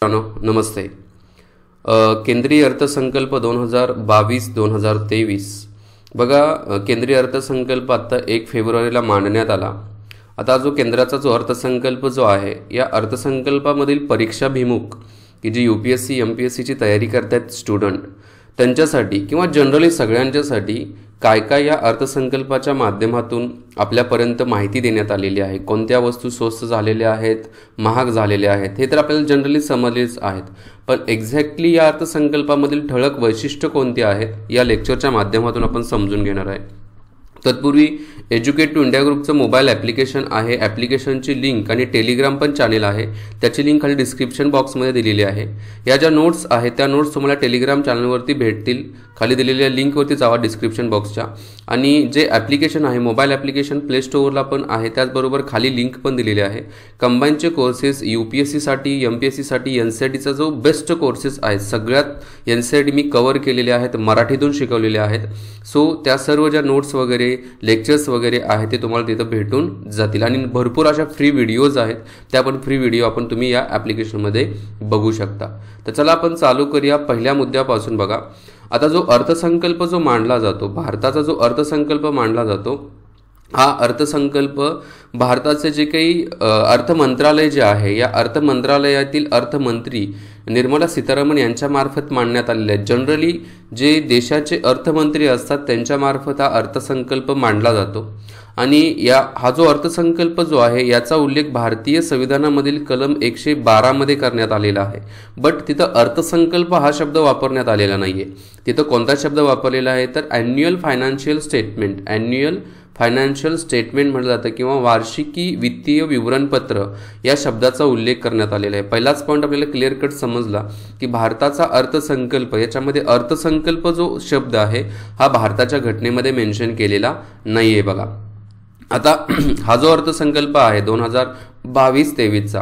नमस्ते. केंद्रीय अर्थसंकल्प 2022-2023 बघा. केंद्रीय अर्थसंकल्प आत्ता 1 फेब्रुवारीला मांडण्यात आला. आता जो केंद्राचा जो अर्थसंकल्प जो आहे, या अर्थसंकल्पामधील परीक्षाभिमुख की जी UPSC MPSCची तयारी करतात स्टुडंट, त्यांच्यासाठी किंवा जनरली सगळ्यांच्यासाठी काय काय या अर्थसंकल्पाच्या माध्यमातून आपल्यापर्यंत माहिती देण्यात आलेली आहे. कोणत्या वस्तू स्वस्त झालेल्या आहेत, महाग झालेल्या आहेत, हे तर आपल्याला जनरली समजलेच आहेत. पण एक्झॅक्टली या अर्थसंकल्पामधील ठळक वैशिष्ट्य कोणती आहेत, या लेक्चरच्या माध्यमातून आपण समजून घेणार आहे. तत्पूर्वी एज्युकेट टू इंडिया ग्रुपचं मोबाईल ॲप्लिकेशन आहे. ॲप्लिकेशनची लिंक आणि टेलिग्राम पण चॅनेल आहे, त्याची लिंक खाली डिस्क्रिप्शन बॉक्समध्ये दिलेली आहे. या ज्या नोट्स आहेत त्या नोट्स तुम्हाला टेलिग्राम चॅनलवरती भेटतील. खाली दिलेल्या लिंकवरती जावा डिस्क्रिप्शन बॉक्सच्या. आणि जे ॲप्लिकेशन आहे, मोबाईल ॲप्लिकेशन प्ले स्टोअरला पण आहे, त्याचबरोबर खाली लिंक पण दिलेली आहे. कंबाईनचे कोर्सेस UPSCसाठी, MPSCसाठी NCERTचा जो बेस्ट कोर्सेस आहेत, सगळ्यात NCERT मी कव्हर केलेले आहेत, मराठीतून शिकवलेले आहेत. सो त्या सर्व ज्या नोट्स वगैरे, लेक्चर्स वगैरे आहेत ते तुम्हाला तिथं भेटून जातील. आणि भरपूर अशा फ्री व्हिडिओज आहेत, त्या पण फ्री व्हिडिओ आपण तुम्ही या ॲप्लिकेशनमध्ये बघू शकता. तर चला आपण चालू करूया पहिल्या मुद्द्यापासून. बघा, आता जो अर्थसंकल्प जो मांडला जातो, भारताचा जो अर्थसंकल्प मांडला जातो, हा अर्थसंकल्प भारताचे जे काही अर्थ मंत्रालय जे आहे, या अर्थ मंत्रालयातील अर्थमंत्री निर्मला सीतारामन यांच्यामार्फत मांडण्यात आलेले आहेत. जनरली जे देशाचे अर्थमंत्री असतात त्यांच्यामार्फत हा अर्थसंकल्प मांडला जातो. आणि हा जो अर्थसंकल्प जो आहे, याचा उल्लेख भारतीय संविधानामधील कलम 112 मध्ये करण्यात आलेला आहे. बट तिथं अर्थसंकल्प हा शब्द वापरण्यात आलेला नाही आहे. तिथं कोणता शब्द वापरलेला आहे तर annual financial statement. Annual financial statement म्हटलं जातं किंवा वार्षिकी वित्तीय विवरणपत्र या शब्दाचा उल्लेख करण्यात आलेला आहे. पहिलाच पॉईंट आपल्याला क्लिअर कट समजला की भारताचा अर्थसंकल्प, याच्यामध्ये अर्थसंकल्प जो शब्द आहे हा भारताच्या घटनेमध्ये मेन्शन केलेला नाही आहे. बघा, आता हा जो अर्थसंकल्प आहे 2022-23चा,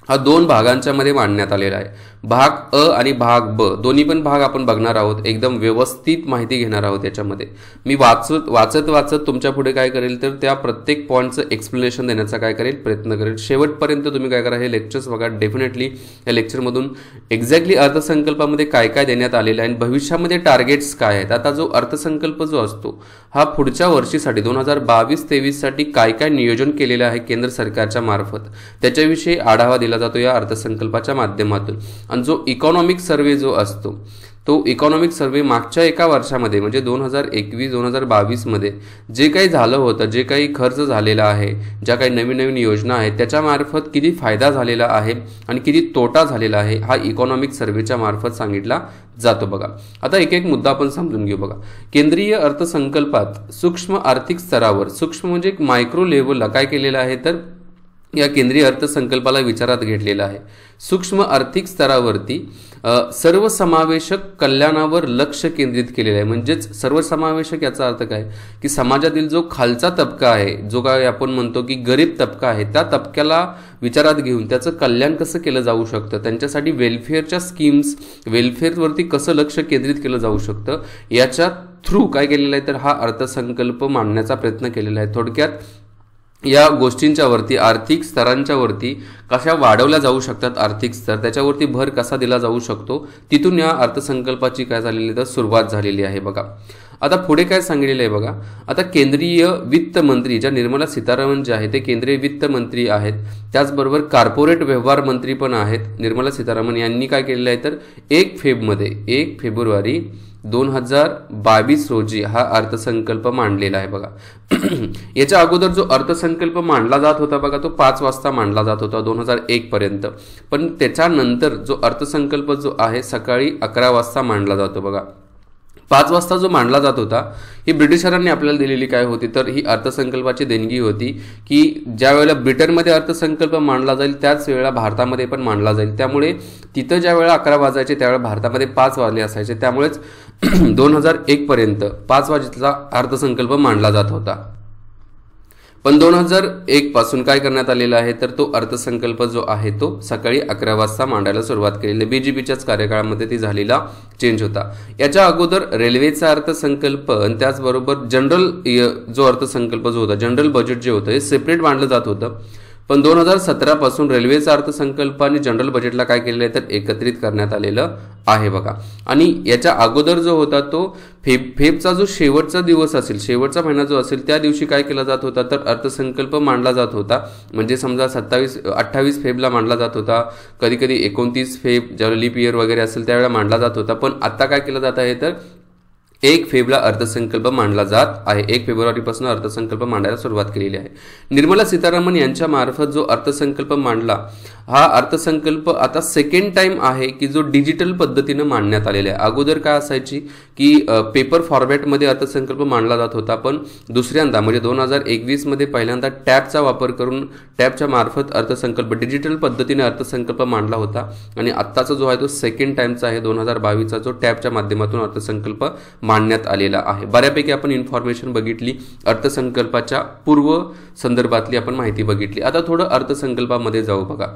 हा 2 भागांच्या मध्ये मांडण्यात आलेला आहे. भाग अ आणि भाग ब, दोन्ही पण भाग आपण बघणार आहोत. एकदम व्यवस्थित माहिती घेणार आहोत याच्यामध्ये. मी वाचत तुमच्या पुढे काय करेल तर त्या प्रत्येक पॉईंटचं एक्सप्लेनेशन देण्याचा काय करेल, प्रयत्न करेल. शेवटपर्यंत तुम्ही काय करा, हे लेक्चर्स बघा. डेफिनेटली या लेक्चरमधून एक्झॅक्टली अर्थसंकल्पामध्ये काय काय देण्यात आलेलं आहे आणि भविष्यामध्ये टार्गेट्स काय आहेत. आता जो अर्थसंकल्प जो असतो, हा पुढच्या वर्षीसाठी 2022-23 साठी काय काय नियोजन केलेलं आहे केंद्र सरकारच्या मार्फत, त्याच्याविषयी आढावा दिला जातो या अर्थसंकल्पाच्या माध्यमातून. आणि जो इकॉनॉमिक सर्वे जो असतो, तो इकॉनॉमिक सर्वे मागच्या एका वर्षामध्ये म्हणजे 2021-2022 मध्ये जे काही झालं होतं, जे काही खर्च झालेला आहे, ज्या काही नवीन योजना आहेत, त्याच्यामार्फत किती फायदा झालेला आहे आणि किती तोटा झालेला आहे, हा इकॉनॉमिक सर्वेच्या मार्फत सांगितला जातो. बघा, आता एक एक मुद्दा आपण समजून घेऊ. बघा, केंद्रीय अर्थसंकल्पात सूक्ष्म आर्थिक स्तरावर, सूक्ष्म म्हणजे एक मायक्रो लेव्हलला काय केलेलं आहे तर या केंद्रीय अर्थसंकल्पाला विचारात घेतलेला आहे. सूक्ष्म आर्थिक स्तरावरती सर्वसमावेशक कल्याणावर लक्ष केंद्रित केलेलं आहे. म्हणजेच सर्वसमावेशक याचा अर्थ काय की समाजातील जो खालचा तबका आहे, जो काय आपण म्हणतो की गरीब तबका आहे, त्या तबक्याला विचारात घेऊन त्याचं कल्याण कसं केलं जाऊ शकतं, त्यांच्यासाठी वेलफेअरच्या स्कीम्स, वेलफेअरवरती कसं लक्ष केंद्रित केलं जाऊ शकतं, याच्या थ्रू काय केलेलं आहे तर हा अर्थसंकल्प मांडण्याचा प्रयत्न केलेला आहे. थोडक्यात या गोष्टींच्या वरती, आर्थिक स्तरांच्या वरती कशा वाढवल्या जाऊ शकतात आर्थिक स्तर, त्याच्यावरती भर कसा दिला जाऊ शकतो, तिथून या अर्थसंकल्पाची काय झालेली तर सुरुवात झालेली आहे. बघा, आता पुढे काय सांगितलेलं आहे. बघा, आता केंद्रीय वित्त मंत्री ज्या निर्मला सीतारामन जे आहे ते केंद्रीय वित्त मंत्री आहेत, त्याचबरोबर कॉर्पोरेट व्यवहार मंत्री पण आहेत निर्मला सीतारामन यांनी काय केलेलं आहे तर 1 फेब्रुवारी 2022 रोजी हा अर्थसंकल्प मांडलेला आहे. बघा, याच्या अगोदर जो अर्थसंकल्प मांडला जात होता बघा, तो 5 वाजता मांडला जात होता 2001 पर्यंत. पण त्याच्यानंतर जो अर्थसंकल्प जो आहे सकाळी 11 वाजता मांडला जातो. बघा, 5 वाजता जो मांडला जात होता, ही ब्रिटिशरांनी आपल्याला दिलेली काय होती तर ही अर्थसंकल्पाची देणगी होती की ज्या वेळेला ब्रिटनमध्ये अर्थसंकल्प मांडला जाईल त्याच वेळेला भारतामध्ये पण मांडला जाईल. त्यामुळे तिथं ज्या वेळेला 11 वाजायचे त्यावेळेला भारतामध्ये 5 वाजले असायचे. त्यामुळेच 2001 पर्यंत 5 वाजेचा अर्थसंकल्प मांडला जात होता. पण 2001 पासून काय करण्यात आलेला आहे तर तो अर्थसंकल्प जो आहे तो सकाळी 11 वाजता मांडायला सुरुवात केलेली. BJPच्याच कार्यकाळामध्ये ती झालेला चेंज होता. याच्या अगोदर रेल्वेचा अर्थसंकल्प आणि त्याचबरोबर जनरल जो अर्थसंकल्प जो होता, जनरल बजेट जे होतं हे सेपरेट मांडलं जात होतं. पण 2017 पासून रेल्वेचा अर्थसंकल्प आणि जनरल बजेटला काय केलेलं आहे तर एकत्रित करण्यात आलेलं आहे बघा. आणि याच्या अगोदर जो होता तो फेबचा जो शेवटचा दिवस असेल, शेवटचा महिना जो असेल त्या दिवशी काय केला जात होता तर अर्थसंकल्प मांडला जात होता. म्हणजे समजा 28 फेबला मांडला जात होता, कधी कधी 29 फेब ज्यावेळेला लीप इयर वगैरे असेल त्यावेळेला मांडला जात होता. पण आता काय केलं जात आहे तर 1 फेबला अर्थसंकल्प मांडला जात आहे. 1 फेब्रुवारीपासून अर्थसंकल्प मांडायला सुरुवात केलेली आहे. निर्मला सीतारामन यांच्या मार्फत जो अर्थसंकल्प मांडला, हा अर्थसंकल्प आता सेकंड टाइम आहे की जो डिजिटल पद्धतीने मांडण्यात आलेला आहे. अगोदर काय असायची की पेपर फॉर्मॅटमध्ये अर्थसंकल्प मांडला जात होता, पण दुसऱ्यांदा म्हणजे 2021 मध्ये पहिल्यांदा टॅबचा वापर करून टॅबच्या मार्फत अर्थसंकल्प डिजिटल पद्धतीने अर्थसंकल्प मांडला होता. आणि आत्ताचा जो आहे तो सेकंड टाइमचा आहे 2022चा, जो टॅबच्या माध्यमातून अर्थसंकल्प मांडण्यात आलेला आहे. बऱ्यापैकी आपण इन्फॉर्मेशन बघितली, अर्थसंकल्पाच्या पूर्व संदर्भातली आपण माहिती बघितली. आता थोडं अर्थसंकल्पामध्ये जाऊ बघा.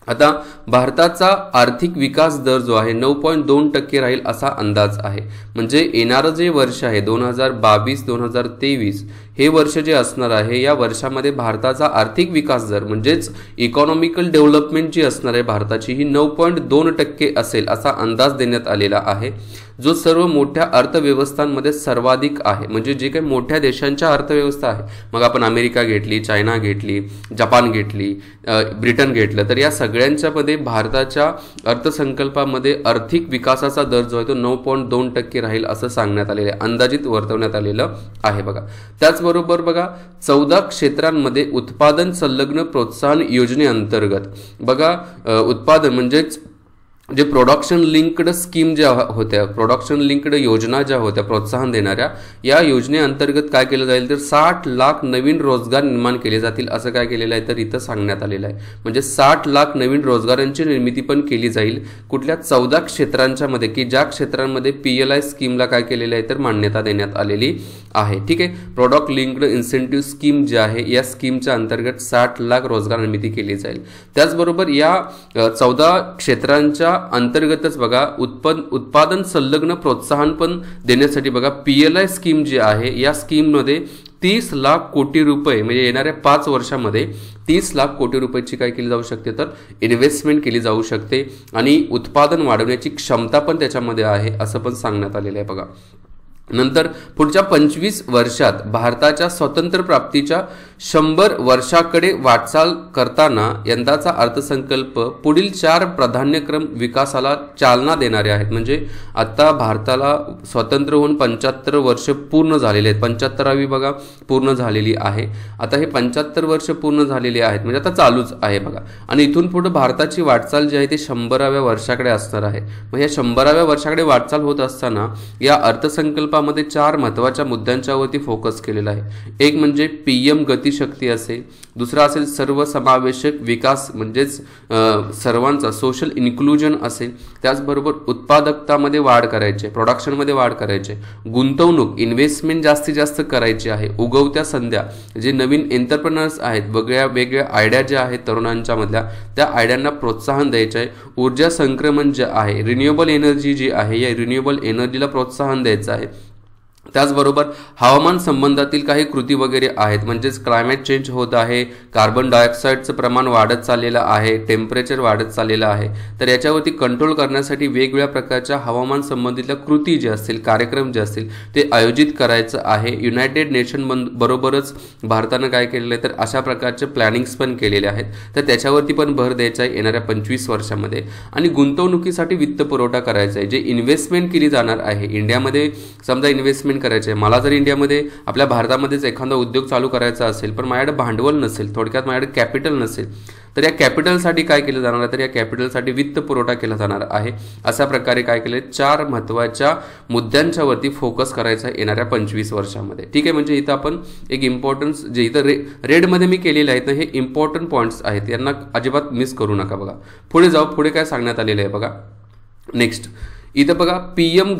आता भारताचा आर्थिक विकास दर जो आहे 9.2% राहील असा अंदाज आहे. म्हणजे येणारं जे वर्ष आहे 2022-2023 हे वर्ष जे असणार आहे, या वर्षामध्ये भारताचा आर्थिक विकास दर म्हणजेच इकॉनॉमिकल डेव्हलपमेंट जी असणार आहे भारताची ही 9.2% असेल असा अंदाज देण्यात आलेला आहे, जो सर्व मोठ्या अर्थव्यवस्थांमध्ये सर्वाधिक आहे. म्हणजे जे काही मोठ्या देशांच्या अर्थव्यवस्था आहे, मग आपण अमेरिका घेतली, चायना घेतली, जपान घेतली, ब्रिटन घेतलं, तर या सगळ्यांच्या मध्ये भारताच्या अर्थसंकल्पामध्ये आर्थिक विकासाचा दर जो आहे तो 9.2% राहील असं सांगण्यात आलेलं आहे, अंदाजित वर्तवण्यात आलेलं आहे बघा. त्याचबरोबर बघा 14 क्षेत्रांमध्ये उत्पादन संलग्न प्रोत्साहन योजनेअंतर्गत बघा उत्पादन म्हणजेच जे प्रोडक्शन लिंक्ड स्कीम ज्या होत्या, प्रोडक्शन लिंक्ड योजना ज्या होत्या प्रोत्साहन देणाऱ्या, या योजनेअंतर्गत काय केलं जाईल तर 60 लाख नवीन रोजगार निर्माण केले जातील असं काय केलेलं आहे तर इथं सांगण्यात आलेलं आहे. म्हणजे 60 लाख नवीन रोजगारांची निर्मिती पण केली जाईल कुठल्या 14 क्षेत्रांच्या मध्ये, की ज्या क्षेत्रांमध्ये PLI स्कीमला काय केलेलं आहे तर मान्यता देण्यात आलेली आहे. ठीक आहे, प्रोडक्ट लिंक्ड इन्सेंटिव्ह स्कीम जी आहे या स्कीमच्या अंतर्गत 60 लाख रोजगार निर्मिती केली जाईल. त्याचबरोबर या 14 क्षेत्रांच्या अंतर्गतच बघा उत्पादन संलग्न प्रोत्साहन पण देण्यासाठी बघा PLI स्कीम जी आहे या स्कीम मध्ये 30 लाख कोटी रुपये म्हणजे येणाऱ्या 5 वर्षामध्ये 30 लाख कोटी रुपयाची काय केली जाऊ शकते तर इन्व्हेस्टमेंट केली जाऊ शकते. आणि उत्पादन वाढवण्याची क्षमता पण त्याच्यामध्ये आहे असं पण सांगण्यात आलेलं आहे बघा. नंतर पुढच्या 25 वर्षात भारताच्या स्वातंत्र्य प्राप्तीच्या 100 वर्षाकडे वाटचाल करताना यंदाचा अर्थसंकल्प पुढील 4 प्राधान्यक्रम विकासाला चालना देणारे आहेत. म्हणजे आता भारताला स्वातंत्र्य होऊन 75 वर्ष पूर्ण झालेले आहेत, 75वी बघा पूर्ण झालेली आहे. आता हे 75 वर्ष पूर्ण झालेली आहेत म्हणजे आता चालूच आहे बघा. आणि इथून पुढे भारताची वाटचाल जी आहे ती 100व्या वर्षाकडे असणार आहे. मग या 100व्या वर्षाकडे वाटचाल होत असताना या अर्थसंकल्प मध्ये 4 महत्त्वाच्या मुद्द्यांच्यावरती फोकस केलेला आहे. एक म्हणजे PM गतिशक्ती असेल, दुसरा असेल सर्वसमावेशक विकास म्हणजेच सर्वांचा सोशल इन्क्लुजन असेल, त्याचबरोबर उत्पादकतामध्ये वाढ करायची, प्रोडक्शनमध्ये वाढ करायची, गुंतवणूक इन्व्हेस्टमेंट जास्तीत जास्त करायची आहे, उगवत्या संध्या जे नवीन एंटरप्रेनर्स आहेत, वेगळ्या आयडिया ज्या आहेत तरुणांच्या मधल्या त्या आयडियांना प्रोत्साहन द्यायचं आहे. ऊर्जा संक्रमण जे आहे, रिन्युएबल एनर्जी जी आहे या रिन्युएबल एनर्जीला प्रोत्साहन द्यायचं आहे. त्याचबरोबर हवामान संबंधातील काही कृती वगैरे आहेत, म्हणजेच क्लायमेट चेंज होत आहे, कार्बन डायऑक्साईडचं प्रमाण वाढत चाललेलं आहे, टेम्परेचर वाढत चाललेलं आहे, तर याच्यावरती कंट्रोल करण्यासाठी वेगवेगळ्या प्रकारच्या हवामान संबंधितल्या कृती जे असतील, कार्यक्रम जे असतील ते आयोजित करायचं आहे. युनायटेड नेशन बरोबरच भारतानं काय केलेलं आहे तर अशा प्रकारचे प्लॅनिंग्स पण केलेले आहेत, तर त्याच्यावरती पण भर द्यायचा आहे येणाऱ्या 25 वर्षामध्ये. आणि गुंतवणुकीसाठी वित्त पुरवठा करायचा आहे, जे इन्व्हेस्टमेंट केली जाणार आहे इंडियामध्ये. समजा इन्व्हेस्टमेंट करायचे, मला जर इंडियामध्ये आपल्या भारतामध्येच एखादा उद्योग चालू करायचा असेल पण माझ्याकडे भांडवल नसेल, थोडक्यात माझ्याकडे कॅपिटल नसेल, तर या कॅपिटलसाठी काय केलं जाणार आहे तर या कॅपिटलसाठी वित्त पुरवठा केला जाणार आहे. अशा प्रकारे काय केले 4 महत्त्वाच्या मुद्द्यांच्या वरती फोकस करायचा येणाऱ्या 25 वर्षामध्ये. ठीक आहे, म्हणजे इथं आपण एक इम्पॉर्टन्स जे इथं रेडमध्ये मी केलेले आहेत ना हे इम्पॉर्टंट पॉईंट्स आहेत, यांना अजिबात मिस करू नका बघा. पुढे जाऊ, पुढे काय सांगण्यात आलेलं आहे बघा. नेक्स्ट इथं बघा PM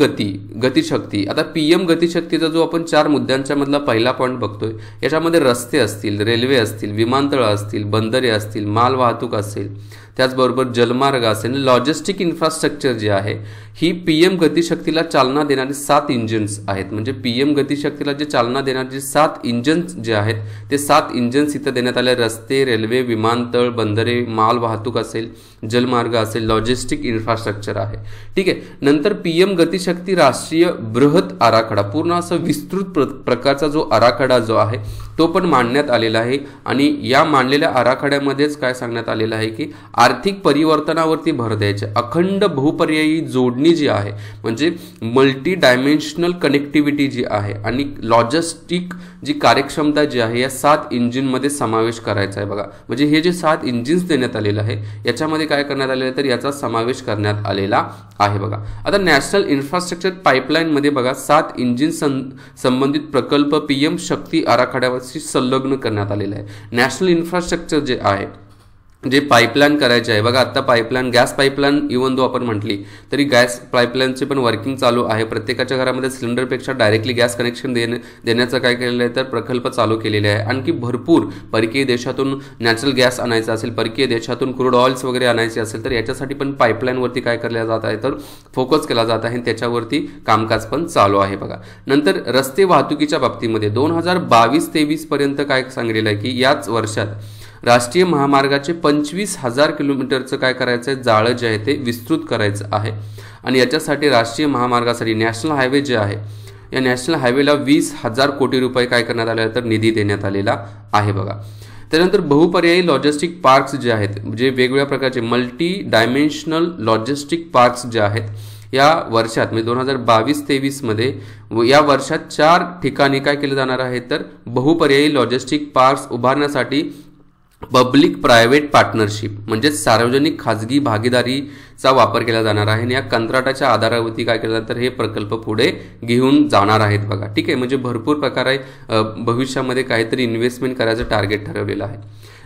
गतिशक्ती. आता PM गतिशक्तीचा जो आपण 4 मुद्द्यांच्या मधला पहिला पॉईंट बघतोय, याच्यामध्ये रस्ते असतील, रेल्वे असतील, विमानतळ असतील, बंदरे असतील, माल वाहतूक असेल, त्याचबरोबर जलमार्ग असेल, लॉजिस्टिक इन्फ्रास्ट्रक्चर जे आहे ही पीएम गतिशक्तीला चालना देणारी 7 इंजिन्स आहेत. म्हणजे पीएम गतिशक्तीला जे चालना देणारे जे 7 इंजिन्स जे आहेत ते 7 इंजिन्स इथं देण्यात आले. रस्ते, रेल्वे, विमानतळ, बंदरे, माल वाहतूक असेल, जलमार्ग असेल, लॉजिस्टिक इन्फ्रास्ट्रक्चर आहे. ठीक आहे. नंतर पीएम गतिशक्ती राष्ट्रीय बृहत आराखडा, पूर्ण असं विस्तृत प्रकारचा जो आराखडा जो आहे तो पण मांडण्यात आलेला आहे. आणि या मांडलेल्या आराखड्यामध्येच काय सांगण्यात आलेलं आहे की आर्थिक परिवर्तनावरती भर द्यायचे. अखंड बहुपर्यायी जोडणी जी आहे म्हणजे मल्टी डायमेन्शनल कनेक्टिव्हिटी जी आहे आणि लॉजिस्टिक जी कार्यक्षमता जी आहे या 7 इंजिनमध्ये समावेश करायचा आहे. बघा म्हणजे हे जे 7 इंजिन्स देण्यात आलेलं आहे याच्यामध्ये काय करण्यात आलेलं आहे तर याचा समावेश करण्यात आलेला आहे. बघा आता नॅशनल इन्फ्रास्ट्रक्चर पाईपलाईनमध्ये बघा 7 इंजिन संबंधित प्रकल्प पीएम शक्ती आराखड्यावरती संलग्न करण्यात आलेला आहे. नॅशनल इन्फ्रास्ट्रक्चर जे आहे जे पाईपलाईन करायचे आहे. बघा आता pipeline, gas pipeline even though आपण म्हटली तरी गॅस पाईपलाईनचे पण वर्किंग चालू आहे. प्रत्येकाच्या घरामध्ये सिलेंडरपेक्षा डायरेक्टली गॅस कनेक्शन देण्याचं काय केलेलं आहे तर प्रकल्प चालू केलेले आहे. आणखी भरपूर परकीय देशातून नॅचरल गॅस आणायचा असेल, परकीय देशातून क्रूड ऑइल्स वगैरे आणायचे असेल तर याच्यासाठी पण पाईपलाईनवरती काय केलं जात आहे तर फोकस केला जात आहे. त्याच्यावरती कामकाज पण चालू आहे. बघा नंतर रस्ते वाहतुकीच्या बाबतीमध्ये 2022-23 पर्यंत काय सांगितलेलं आहे की याच वर्षात राष्ट्रीय महामार्गाचे 25,000 किलोमीटरचं काय करायचं आहे जाळं जे आहे ते विस्तृत करायचं आहे. आणि याच्यासाठी राष्ट्रीय महामार्गासाठी नॅशनल हायवे जे आहे या नॅशनल हायवेला 20,000 कोटी रुपये काय करण्यात आले तर निधी देण्यात आलेला आहे. बघा त्यानंतर बहुपर्यायी लॉजिस्टिक पार्क्स जे आहेत जे वेगवेगळ्या प्रकारचे मल्टी डायमेन्शनल लॉजिस्टिक पार्क्स जे आहेत या वर्षात म्हणजे 2022-23 मध्ये या वर्षात 4 ठिकाणी काय केलं जाणार आहे तर बहुपर्यायी लॉजिस्टिक पार्क्स उभारण्यासाठी पब्लिक प्रायव्हेट पार्टनरशिप म्हणजे सार्वजनिक खाजगी भागीदारीचा वापर केला जाणार आहे. आणि या कंत्राटाच्या आधारावरती काय केलं तर हे प्रकल्प पुढे घेऊन जाणार आहेत. बघा ठीक आहे. म्हणजे भरपूर प्रकारे भविष्यामध्ये काहीतरी इन्व्हेस्टमेंट करायचं टार्गेट ठरवलेलं आहे.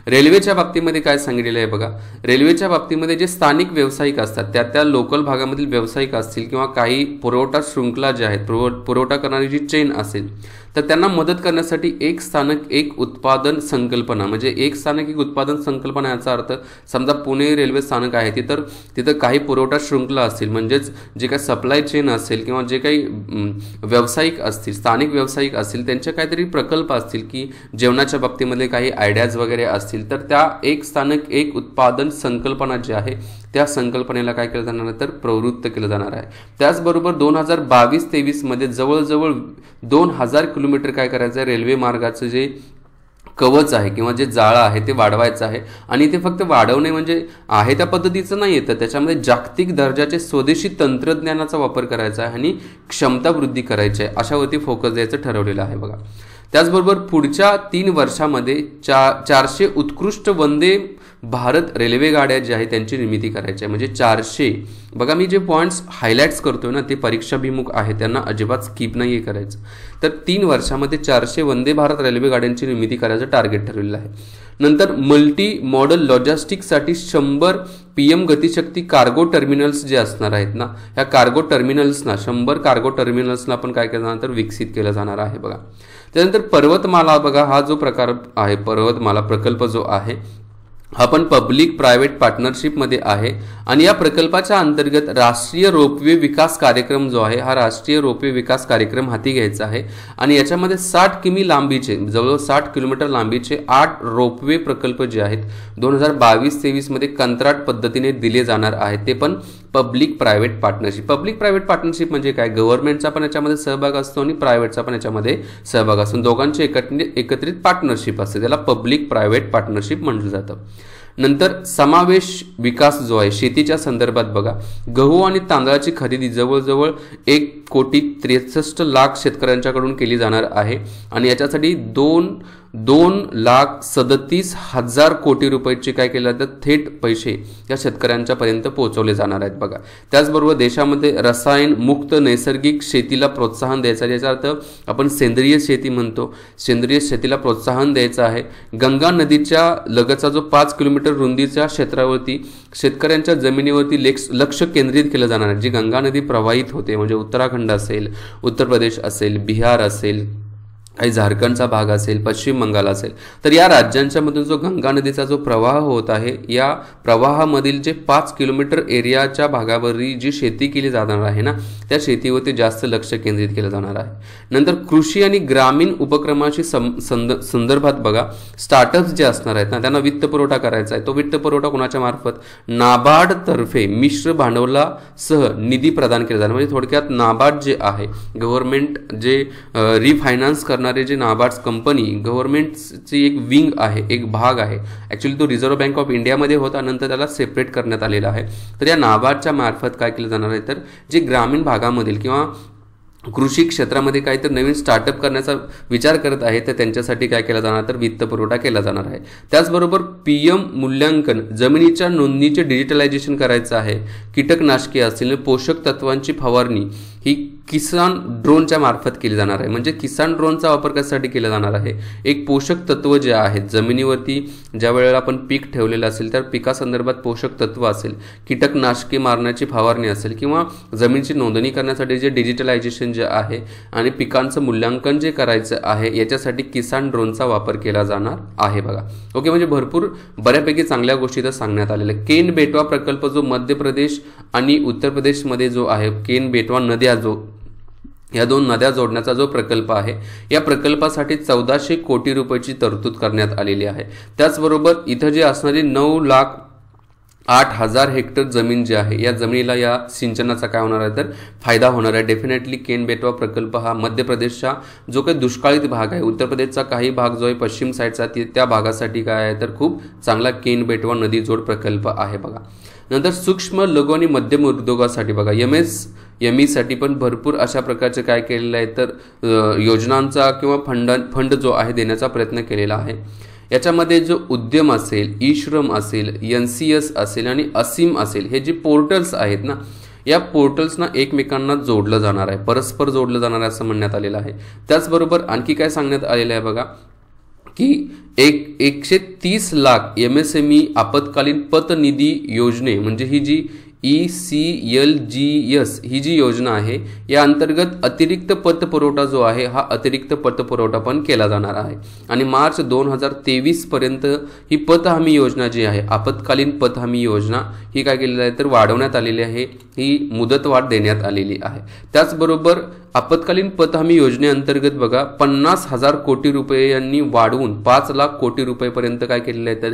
रेल्वेच्या बाबतीमध्ये काय सांगितलेलं आहे बघा, रेल्वेच्या बाबतीमध्ये जे स्थानिक व्यावसायिक असतात त्या लोकल भागामधील व्यावसायिक असतील किंवा काही पुरवठा शृंखला जे आहेत पुरवठा करणारी जी चेन असेल तर त्यांना मदत करण्यासाठी एक स्थानक एक उत्पादन संकल्पना म्हणजे एक स्थानक एक उत्पादन संकल्पना याचा अर्थ समजा पुणे रेल्वे स्थानक आहे तिथं काही पुरवठा शृंखला असतील म्हणजेच जे काही सप्लाय चेन असेल किंवा जे काही व्यावसायिक असतील स्थानिक व्यावसायिक असतील त्यांचे काहीतरी प्रकल्प असतील की जेवणाच्या बाबतीमध्ये काही आयडियाज वगैरे असतील तर त्या एक स्थानक एक उत्पादन संकल्पना जी आहे त्या संकल्पनेला काय केलं जाणार तर प्रवृत्त केलं जाणार आहे. त्याचबरोबर 2022-23 मध्ये जवळजवळ 2000 किलोमीटर काय करायचं आहे रेल्वे मार्गाचं जे कवच आहे किंवा जे जाळं आहे ते वाढवायचं आहे. आणि ते फक्त वाढवणे म्हणजे आहे त्या पद्धतीचं नाही येतं, त्याच्यामध्ये जागतिक दर्जाचे स्वदेशी तंत्रज्ञानाचा वापर करायचा आहे आणि क्षमता वृद्धी करायची आहे अशावरती फोकस द्यायचं ठरवलेलं आहे. बघा त्याचबरोबर पुढच्या 3 वर्षामध्ये 400 उत्कृष्ट वंदे भारत रेल्वे गाड्या ज्या आहेत त्यांची निर्मिती करायची आहे. म्हणजे 400 बघा मी जे पॉईंट्स हायलाइट्स करतोय ना ते परीक्षाभिमुख आहे त्यांना अजिबात स्किप नाही करायचं. तर 3 वर्षामध्ये 400 वंदे भारत रेल्वे गाड्यांची निर्मिती करायचं टार्गेट ठरवलेलं आहे. नंतर मल्टी मॉडल लॉजिस्टिक्ससाठी 100 पीएम गतिशक्ती कार्गो टर्मिनल्स जे असणार आहेत ना ह्या कार्गो टर्मिनल्सना 100 कार्गो टर्मिनल्सना पण काय केलं जाणार तर विकसित केलं जाणार आहे. बघा त्यानंतर पर्वतमाला बघा हा जो प्रकार आहे पर्वतमाला प्रकल्प जो आहे हा पण पब्लिक प्रायव्हेट पार्टनरशिपमध्ये आहे. आणि या प्रकल्पाच्या अंतर्गत राष्ट्रीय रोपवे विकास कार्यक्रम जो आहे हा राष्ट्रीय रोपवे विकास कार्यक्रम हाती घ्यायचा आहे. आणि याच्यामध्ये 60 किमी लांबीचे जवळजवळ 60 किलोमीटर लांबीचे 8 रोपवे प्रकल्प जे आहेत 2022-23 मध्ये कंत्राट पद्धतीने दिले जाणार आहेत. ते पण public private partnership. Public private partnership म्हणजे काय गव्हर्नमेंटचा पण याच्यामध्ये सहभाग असतो आणि प्रायव्हेटचा पण याच्यामध्ये सहभाग असतो. दोघांचे एकत्रित पार्टनरशिप असते त्याला पब्लिक प्रायव्हेट पार्टनरशिप म्हटलं जातं. नंतर समावेश विकास जो आहे शेतीच्या संदर्भात बघा गहू आणि तांदळाची खरेदी जवळजवळ 1,63,00,000 शेतकऱ्यांच्याकडून केली जाणार आहे. आणि याच्यासाठी 2,37,000 कोटी रुपयाचे काय केले जातात थेट पैसे या शेतकऱ्यांच्या पर्यंत पोहोचवले जाणार आहेत. बघा त्याचबरोबर देशामध्ये रसायन मुक्त नैसर्गिक शेतीला प्रोत्साहन द्यायचं आहे. याचा अर्थ आपण सेंद्रिय शेती म्हणतो. सेंद्रिय शेतीला प्रोत्साहन द्यायचं आहे. गंगा नदीच्या लगतचा जो 5 किलोमीटर रुंदीच्या क्षेत्रावरती शेतकऱ्यांच्या जमिनीवरती लक्ष केंद्रित केलं जाणार आहे. जी गंगा नदी प्रवाहित होते म्हणजे उत्तराखंड असेल उत्तर प्रदेश असेल बिहार असेल काही झारखंडचा भाग असेल, पश्चिम बंगाल असेल, तर या राज्यांच्या मधून जो गंगा नदीचा जो प्रवाह होत आहे, या प्रवाहामधील जे 5 किलोमीटर एरियाच्या भागावरही जी शेती केली जाणार आहे ना, त्या शेतीवरती जास्त लक्ष केंद्रित केलं जाणार आहे. नंतर कृषी आणि ग्रामीण उपक्रमाशी संदर्भात बघा, स्टार्टअप्स जे असणार आहेत ना, त्यांना वित्त पुरवठा करायचा आहे. तो वित्त पुरवठा कोणाच्या मार्फत? नाबार्ड तर्फे मिश्र भांडवलासह निधी प्रदान केला जाणार. म्हणजे थोडक्यात नाबार्ड जे आहे, गव्हर्नमेंट जे रिफायनान्स करणारे जे नाबार्ड कंपनी, गव्हर्नमेंटची एक विंग आहे, एक भाग आहे. ॲक्च्युली तो रिझर्व्ह बँक ऑफ इंडियामध्ये होता, नंतर त्याला सेपरेट करण्यात आलेला आहे. तर या नाबार्डच्या मार्फत काय केलं जाणार आहे, तर जे ग्रामीण भागामधील किंवा कृषी क्षेत्रामध्ये काहीतरी नवीन स्टार्टअप करण्याचा विचार करत आहे, तर त्यांच्यासाठी काय केला जाणार, तर वित्त पुरवठा केला जाणार आहे. त्याचबरोबर PM मूल्यांकन, जमिनीच्या नोंदणीचे डिजिटलायझेशन करायचं आहे. कीटकनाशके असतील, पोषक तत्वांची फवारणी ही किसान ड्रोनच्या मार्फत केली जाणार आहे. म्हणजे किसान ड्रोनचा वापर कशासाठी केला जाणार आहे, एक पोषक तत्व जे आहेत जमिनीवरती ज्या वेळेला आपण पीक ठेवलेलं असेल, तर पिकासंदर्भात पोषक तत्व असेल, कीटकनाशके मारण्याची फवारणी असेल, किंवा जमिनीची नोंदणी करण्यासाठी जे डिजिटलायझेशन जे आहे आणि पिकांचं मूल्यांकन जे करायचं आहे, याच्यासाठी किसान ड्रोनचा वापर केला जाणार आहे बघा. ओके, म्हणजे भरपूर बऱ्यापैकी चांगल्या गोष्टी इथं सांगण्यात आलेल्या. केन बेटवा प्रकल्प जो मध्य प्रदेश आणि उत्तर प्रदेशमध्ये जो आहे, केन बेटवा नद्या या 2 नद्या जोडण्याचा जो प्रकल्प आहे, या प्रकल्पासाठी 1400 कोटी रुपयाची तरतूद करण्यात आलेली आहे. त्याचबरोबर इथं जे असणारी 9,08,000 हेक्टर जमीन जी आहे, या जमिनीला या सिंचनाचा काय होणार आहे, तर फायदा होणार आहे. डेफिनेटली केन बेटवा प्रकल्प हा मध्य प्रदेशचा जो काही दुष्काळित भाग आहे, उत्तर प्रदेशचा काही भाग जो आहे पश्चिम साईडचा, त्या भागासाठी काय आहे, तर खूप चांगला केन बेटवा नदी जोड प्रकल्प आहे बघा. नंतर सूक्ष्म, लघु आणि मध्यम उद्योगासाठी बघा, MSME पण भरपूर अशा प्रकारचे काय केलेलं आहे, तर योजनांचा किंवा फंड जो आहे देण्याचा प्रयत्न केलेला आहे. याच्यामध्ये जो उद्यम असेल, ई-श्रम असेल, NCS असेल आणि असीम असेल, हे जे पोर्टल्स आहेत ना, या पोर्टल्सना एकमेकांना जोडलं जाणार आहे, परस्पर जोडलं जाणार आहे असं म्हणण्यात आलेलं आहे. त्याचबरोबर आणखी काय सांगण्यात आलेलं आहे बघा, की 130 लाख MSME आपत्कालीन पतनिधी योजने, म्हणजे ही जी ECLGS ही जी योजना आहे, या अंतर्गत अतिरिक्त पतपुरवठा जो आहे, हा अतिरिक्त पतपुरवठा पण केला जाणार आहे. आणि मार्च 2023 पर्यंत ही पत हमी योजना जी आहे, आपत्कालीन पत हमी योजना, ही काय केलेली आहे, तर वाढवण्यात आलेली आहे. ही मुदतवाढ देण्यात आलेली आहे. त्याचबरोबर आपत्कालीन पत हमी योजनेअंतर्गत बघा 50,000 कोटी रुपयांनी वाढवून 5 लाख कोटी रुपयेपर्यंत काय केलेलं आहे, तर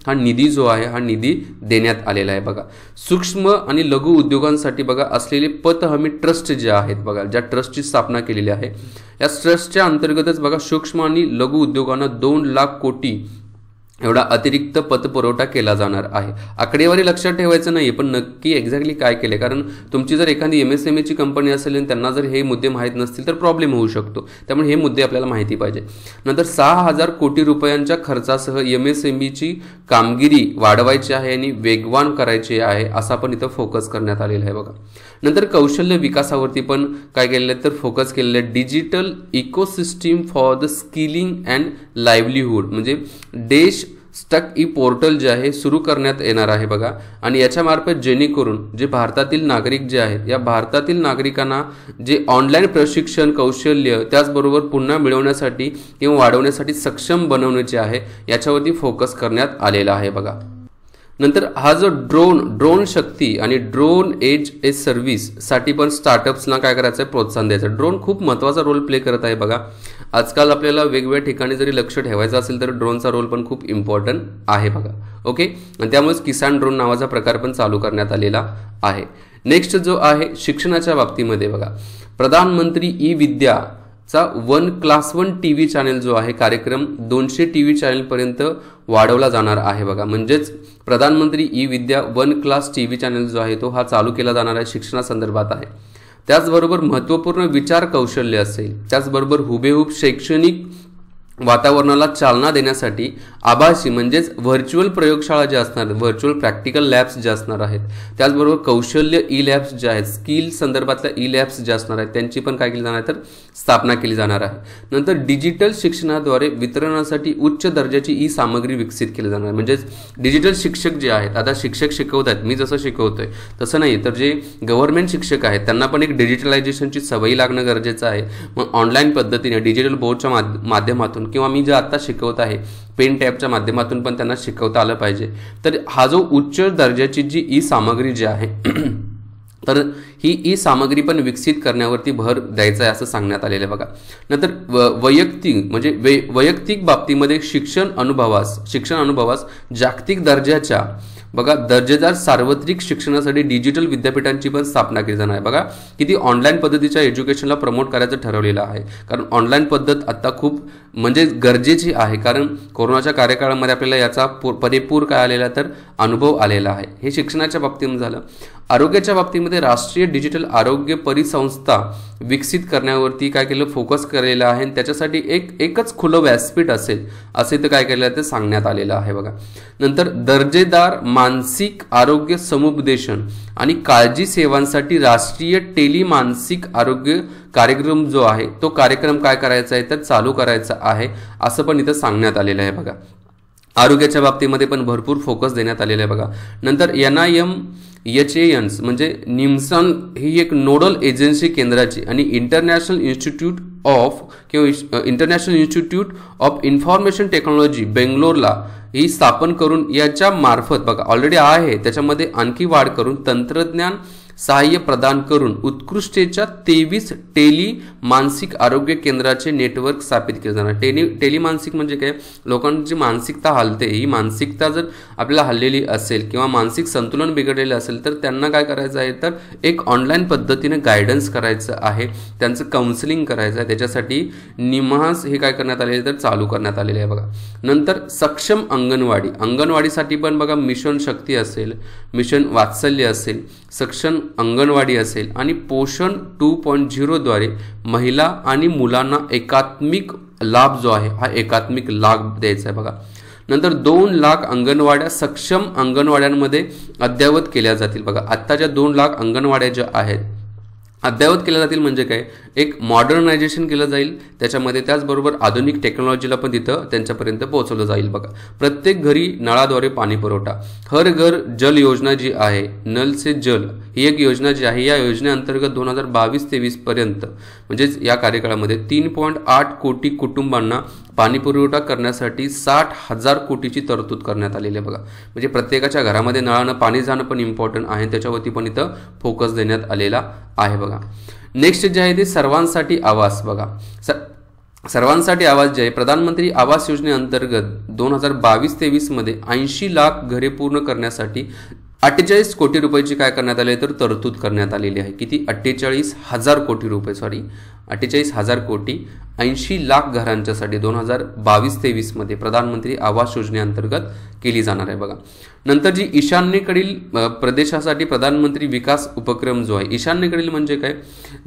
हा निधी जो आहे, हा निधी देण्यात आलेला आहे बघा. सूक्ष्म आणि लघु उद्योगांसाठी बघा असलेले पत हमी ट्रस्ट जे आहेत बघा, ज्या ट्रस्टची स्थापना केलेली आहे, या ट्रस्टच्या अंतर्गतच बघा सूक्ष्म आणि लघु उद्योगांना 2 लाख कोटी एवढा अतिरिक्त पतपुरवठा केला जाणार आहे. आकडेवारी लक्षात ठेवायचं नाही, पण नक्की एक्झॅक्टली काय केले, कारण तुमची जर एखादी MSMEची कंपनी असेल आणि त्यांना जर हे मुद्दे माहीत नसतील तर प्रॉब्लेम होऊ शकतो. त्यामुळे हे मुद्दे आपल्याला माहिती पाहिजे. नंतर 6,000 कोटी रुपयांच्या खर्चासह MSMEची कामगिरी वाढवायची आहे आणि वेगवान करायची आहे, असा पण इथं फोकस करण्यात आलेला आहे बघा. नंतर कौशल्य विकासावरती पण काय केलेलं आहे, तर फोकस केलेलं आहे. Digital ecosystem for the skilling and livelihood, म्हणजे देश स्टक ई पोर्टल जे आहे सुरू करण्यात येणार आहे बघा. आणि याच्यामार्फत जेणेकरून जे भारतातील नागरिक जे आहेत, या भारतातील नागरिकांना जे ऑनलाईन प्रशिक्षण, कौशल्य त्याचबरोबर पुन्हा मिळवण्यासाठी किंवा वाढवण्यासाठी सक्षम बनवण्याचे आहे, याच्यावरती फोकस करण्यात आलेला आहे बघा. नंतर हा जो ड्रोन शक्ती आणि ड्रोन एज ए सर्व्हिस साठी पण स्टार्टअप्सना काय करायचं आहे, प्रोत्साहन द्यायचं. ड्रोन खूप महत्त्वाचा रोल प्ले करत आहे बघा. आजकाल आपल्याला वेगवेगळ्या ठिकाणी जरी लक्ष ठेवायचं असेल तर ड्रोनचा रोल पण खूप इम्पॉर्टंट आहे बघा. ओके, आणि त्यामुळेच किसान ड्रोन नावाचा प्रकार पण चालू करण्यात आलेला आहे. नेक्स्ट जो आहे शिक्षणाच्या बाबतीमध्ये बघा, प्रधानमंत्री ई विद्या चा 1+1 TV चॅनल जो आहे कार्यक्रम 200 TV चॅनलपर्यंत वाढवला जाणार आहे बघा. म्हणजेच प्रधानमंत्री ई विद्या 1+ TV चॅनल जो आहे तो हा चालू केला जाणार आहे, शिक्षणासंदर्भात आहे. त्याचबरोबर महत्त्वपूर्ण विचार कौशल्य असेल, त्याचबरोबर हुबेहूब शैक्षणिक वातावरणाला चालना देण्यासाठी आभासी म्हणजेच व्हर्च्युअल प्रयोगशाळा ज्या असणार, व्हर्च्युअल प्रॅक्टिकल लॅब्स ज्या असणार आहेत, त्याचबरोबर कौशल्य ई लॅब्स ज्या आहेत, स्किल संदर्भातल्या ई लॅब्स ज्या असणार आहेत, त्यांची पण काय केली जाणार आहे तर स्थापना केली जाणार आहे। नंतर डिजिटल शिक्षणाद्वारे वितरणासाठी उच्च दर्जाची ई सामग्री विकसित केली जाणार आहे। म्हणजेच डिजिटल शिक्षक जे आहेत, आता शिक्षक शिकवत आहेत, मी जसं शिकवतोय तसं नाही, तर जे गव्हर्नमेंट शिक्षक आहेत त्यांना पण एक डिजिटलायझेशनची सवय लागणं गरजेचं आहे। मग ऑनलाईन पद्धतीने डिजिटल बोर्डच्या माध्यमातून किंवा मी जे आता शिकवत आहे पेन टॅबच्या माध्यमातून पण त्यांना शिकवता आलं पाहिजे। तर हा जो उच्च दर्जाची जी ई सामग्री जी आहे तर ही ई सामग्री पण विकसित करण्यावरती भर द्यायचा आहे असं सांगण्यात आलेलं आहे बघा। नंतर वैयक्तिक बाबतीमध्ये शिक्षण अनुभवास जागतिक दर्जाच्या बघा दर्जेदार सार्वत्रिक शिक्षणासाठी डिजिटल विद्यापीठांची पण स्थापना केली जाणार आहे। बघा किती ऑनलाईन पद्धतीच्या एज्युकेशनला प्रमोट करायचं ठरवलेलं आहे, कारण ऑनलाईन पद्धत आता खूप म्हणजे गरजेची आहे, कारण कोरोनाच्या कार्यकाळामध्ये आपल्याला याचा परिपूर काय आलेला तर अनुभव आलेला आहे। हे शिक्षणाच्या बाबतीमध्ये झालं। आरोग्याच्या बाबतीमध्ये राष्ट्रीय डिजिटल आरोग्य परिसंस्था विकसित करण्यावरती काय केलं फोकस केलेलं आहे, आणि त्याच्यासाठी एकच खुलं व्यासपीठ असेल असे तर काय केलं ते सांगण्यात आलेलं आहे बघा। नंतर दर्जेदार मानसिक आरोग्य समुपदेशन आणि काळजी सेवांसाठी राष्ट्रीय टेली मानसिक आरोग्य कार्यक्रम जो आहे तो कार्यक्रम काय करायचा आहे तर चालू करायचा आहे असं पण इथं सांगण्यात आलेलं आहे बघा। आरोग्याच्या बाबतीमध्ये पण भरपूर फोकस देण्यात आलेला आहे बघा। नंतर NIMHANS म्हणजे निम्सन ही एक नोडल एजन्सी केंद्राची आणि international institute of information technology बेंगलोरला ही स्थापन करून याच्या मार्फत बघा ऑलरेडी आहे त्याच्यामध्ये आणखी वाढ करून तंत्रज्ञान सहाय्य प्रदान करून उत्कृष्टतेच्या 23 टेली मानसिक आरोग्य केंद्राचे नेटवर्क स्थापित केले जाणार। टेली मानसिक म्हणजे काय, लोकांची मानसिकता हलते, ही मानसिकता जर आपल्याला हललेली असेल किंवा मानसिक संतुलन बिघडलेलं असेल तर त्यांना काय करायचं आहे तर एक ऑनलाईन पद्धतीने गायडन्स करायचं आहे, त्यांचं काउन्सिलिंग करायचं आहे। त्याच्यासाठी निमहास हे काय करण्यात आलेले तर चालू करण्यात आलेले आहे बघा। नंतर सक्षम अंगणवाडीसाठी पण बघा मिशन शक्ती असेल, मिशन वात्सल्य असेल, सक्षम अंगणवाडी असेल आणि पोषण 2.0 द्वारे महिला आणि मुलांना एकात्मिक लाभ जो आहे हा एकात्मिक लाभ द्यायचा आहे बघा। नंतर 2 लाख अंगणवाड्या सक्षम अंगणवाड्यांमध्ये अद्ययावत केल्या जातील बघा। आत्ताच्या 2 लाख अंगणवाड्या ज्या आहेत अद्ययावत केल्या जातील म्हणजे काय, एक मॉडर्नायझेशन केलं जाईल त्याच्यामध्ये, त्याचबरोबर आधुनिक टेक्नॉलॉजीला पण तिथं त्यांच्यापर्यंत पोहोचवलं जाईल बघा। प्रत्येक घरी नळाद्वारे पाणी पुरवठा, हर घर जल योजना जी आहे, नल से जल ही एक योजना जी आहे, या योजनेअंतर्गत 2022-23 पर्यंत म्हणजेच या कार्यकाळामध्ये 3.8 कोटी कुटुंबांना पाणी पुरवठा करण्यासाठी 60,000 कोटीची तरतूद करण्यात आलेली आहे बघा। म्हणजे प्रत्येकाच्या घरामध्ये नळानं पाणी जाणं पण इम्पॉर्टंट आहे, त्याच्यावरती पण इथं फोकस देण्यात आलेला आहे बघा। नेक्स्ट जे आहे ते सर्वांसाठी आवास बघा। सर्वांसाठी आवास जे आहे प्रधानमंत्री आवास योजनेअंतर्गत 2022-23 मध्ये 80 लाख घरे पूर्ण करण्यासाठी 48 कोटी रुपयाची काय करण्यात आले तर तरतूद करण्यात आलेली आहे। किती 48,000 कोटी रुपये 48,000 कोटी 80 लाख घरांच्यासाठी 2022-23 मध्ये प्रधानमंत्री आवास योजनेअंतर्गत केली जाणार आहे बघा। नंतर जी ईशान्येकडील प्रदेशासाठी प्रधानमंत्री विकास उपक्रम जो आहे, ईशान्येकडील म्हणजे काय,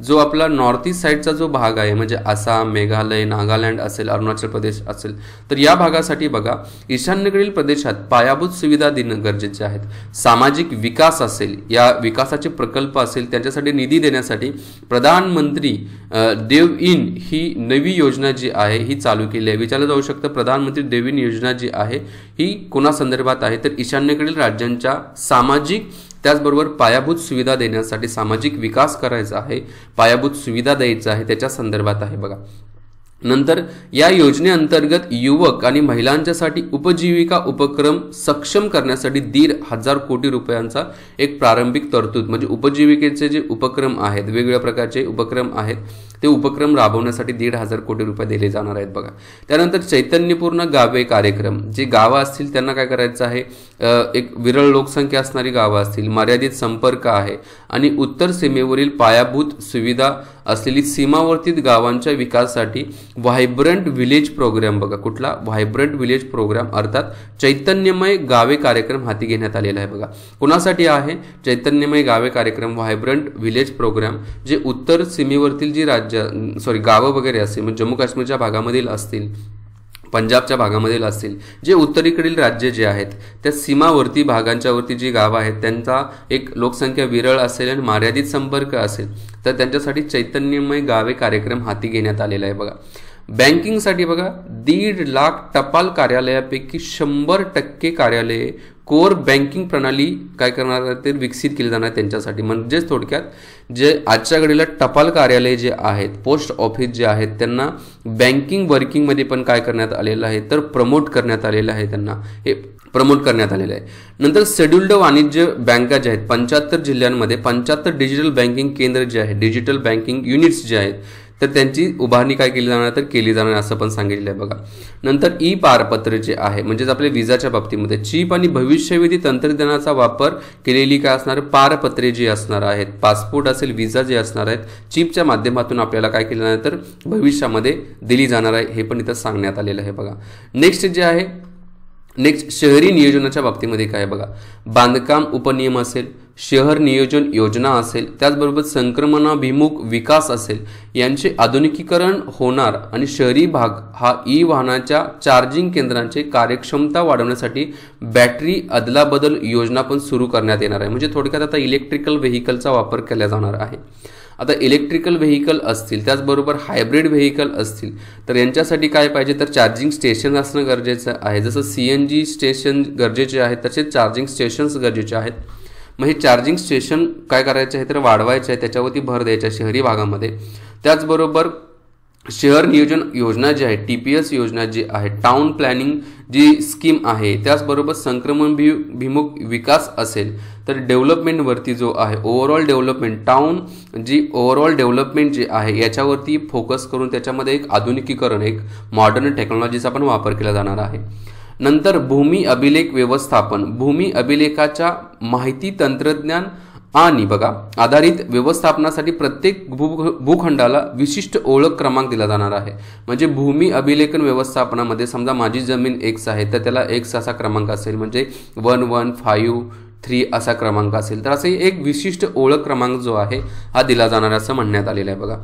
जो आपला नॉर्थ ईस्ट साईडचा जो भाग आहे म्हणजे आसाम, मेघालय, नागालँड असेल, अरुणाचल प्रदेश असेल, तर या भागासाठी बघा ईशान्येकडील प्रदेशात पायाभूत सुविधा देणं गरजेचे आहेत। सामाजिक विकास असेल, या विकासाचे प्रकल्प असेल त्यांच्यासाठी निधी देण्यासाठी प्रधानमंत्री देव इन ही नवी योजना जी आहे ही चालू केली आहे। विचारलं जाऊ शकतं प्रधानमंत्री देव इन योजना जी आहे ही कोणा संदर्भात आहे तर ईशान्येकडील राज्यांच्या सामाजिक त्याचबरोबर पायाभूत सुविधा देण्यासाठी, सामाजिक विकास करायचा आहे, पायाभूत सुविधा द्यायचा आहे त्याच्या संदर्भात आहे बघा। नंतर या योजनेअंतर्गत युवक आणि महिलांच्यासाठी उपजीविका उपक्रम सक्षम करण्यासाठी 1,500 कोटी रुपयांचा एक प्रारंभिक तरतूद, म्हणजे उपजीविकेचे जे उपक्रम आहेत, वेगवेगळ्या प्रकारचे उपक्रम आहेत, ते उपक्रम राबवण्यासाठी 1,500 कोटी रुपये दिले जाणार आहेत बघा। त्यानंतर चैतन्यपूर्ण गावे कार्यक्रम, जे गावं असतील त्यांना काय करायचं आहे, एक विरळ लोकसंख्या असणारी गावं असतील, मर्यादित संपर्क आहे आणि उत्तर सीमेवरील पायाभूत सुविधा असलेली सीमावर्ती गावांच्या विकासासाठी व्हायब्रंट विलेज प्रोग्राम बघा। कुठला व्हायब्रंट विलेज प्रोग्राम अर्थात चैतन्यमय गावे कार्यक्रम हाती घेण्यात आलेला आहे बघा। कुणासाठी आहे चैतन्यमय गावे कार्यक्रम, व्हायब्रंट विलेज प्रोग्राम, जे उत्तर सीमेवरतील जी गावं वगैरे असतील म्हणजे जम्मू काश्मीरच्या भागामधील असतील पंजाबच्या भागामधील असतील, जे उत्तरेकडील राज्य जे आहेत त्या सीमावर्ती भागांच्यावरती जी गावं आहेत त्यांचा एक लोकसंख्या विरळ असेल आणि मर्यादित संपर्क असेल तर त्यांच्यासाठी चैतन्यमय गावे कार्यक्रम हाती घेण्यात आलेला आहे बघा. बँकिंगसाठी बघा 1.5 लाख टपाल कार्यालयापैकी 100% कार्यालये कोर बँकिंग प्रणाली काय करणार ते विकसित केली जाणार त्यांच्यासाठी. म्हणजेच थोडक्यात जे आजच्या घडीला टपाल कार्यालय जे आहेत, पोस्ट ऑफिस जे आहेत, त्यांना बँकिंग वर्किंगमध्ये पण काय करण्यात आलेलं आहे तर प्रमोट करण्यात आलेलं आहे, त्यांना हे प्रमोट करण्यात आलेलं आहे. नंतर शेड्युल्ड वाणिज्य बँका ज्या आहेत 75 जिल्ह्यांमध्ये 75 डिजिटल बँकिंग केंद्र जे आहे, डिजिटल बँकिंग युनिट्स जे आहेत तर त्यांची उभारणी काय केली जाणार तर केली जाणार असं पण सांगितलं आहे बघा. नंतर ई पारपत्र जे आहे म्हणजेच आपल्या विजाच्या बाबतीमध्ये चिप आणि भविष्यवेधी तंत्रज्ञानाचा वापर केलेली काय असणार पारपत्रे जी असणार आहेत, पासपोर्ट असेल, विजा जे असणार आहेत, चिपच्या माध्यमातून आपल्याला काय केलं जाणार तर भविष्यामध्ये दिली जाणार आहे, हे पण इथं सांगण्यात आलेलं आहे बघा. नेक्स्ट जे आहे शहरी नियोजनाच्या बाबतीमध्ये काय बघा, बांधकाम उपनियम असेल, शहर नियोजन योजना असेल, त्याचबरोबर संक्रमणाभिमुख विकास असेल, यांचे आधुनिकीकरण होणार आणि शहरी भाग हा ई वाहनाच्या चार्जिंग केंद्रांचे कार्यक्षमता वाढवण्यासाठी बॅटरी अदलाबदल योजना पण सुरू करण्यात येणार आहे. म्हणजे थोडक्यात आता इलेक्ट्रिकल व्हेकलचा वापर केला जाणार आहे. आता इलेक्ट्रिकल व्हेकल असतील त्याचबरोबर हायब्रिड व्हेकल असतील तर यांच्यासाठी काय पाहिजे तर चार्जिंग स्टेशन असणं गरजेचं आहे. जसं CNG स्टेशन गरजेचे आहेत तसेच चार्जिंग स्टेशन्स गरजेचे आहेत. मग हे चार्जिंग स्टेशन काय करायचे आहे तर वाढवायचे आहे, त्याच्यावरती भर द्यायचा शहरी भागामध्ये. त्याचबरोबर शहर नियोजन योजना जी आहे TPS योजना जी आहे, टाउन प्लॅनिंग जी स्कीम आहे, त्याचबरोबर संक्रमणभिमुख विकास असेल तर डेव्हलपमेंटवरती जो आहे ओव्हरऑल डेव्हलपमेंट टाउन जी ओव्हरऑल डेव्हलपमेंट जे आहे याच्यावरती फोकस करून त्याच्यामध्ये एक आधुनिकीकरण एक मॉडर्न टेक्नॉलॉजीचा पण वापर केला जाणार आहे. नंतर भूमी अभिलेख व्यवस्थापन, भूमी अभिलेखाच्या माहिती तंत्रज्ञान आणि बघा आधारित व्यवस्थापनासाठी प्रत्येक भूखंडाला विशिष्ट ओळख क्रमांक दिला जाणार आहे. म्हणजे भूमी अभिलेखन व्यवस्थापनामध्ये समजा माझी जमीन X आहे तर त्याला X असा क्रमांक असेल, म्हणजे 1153 असा क्रमांक असेल तर असे एक विशिष्ट ओळख क्रमांक जो आहे हा दिला जाणार असं म्हणण्यात आलेलं आहे बघा.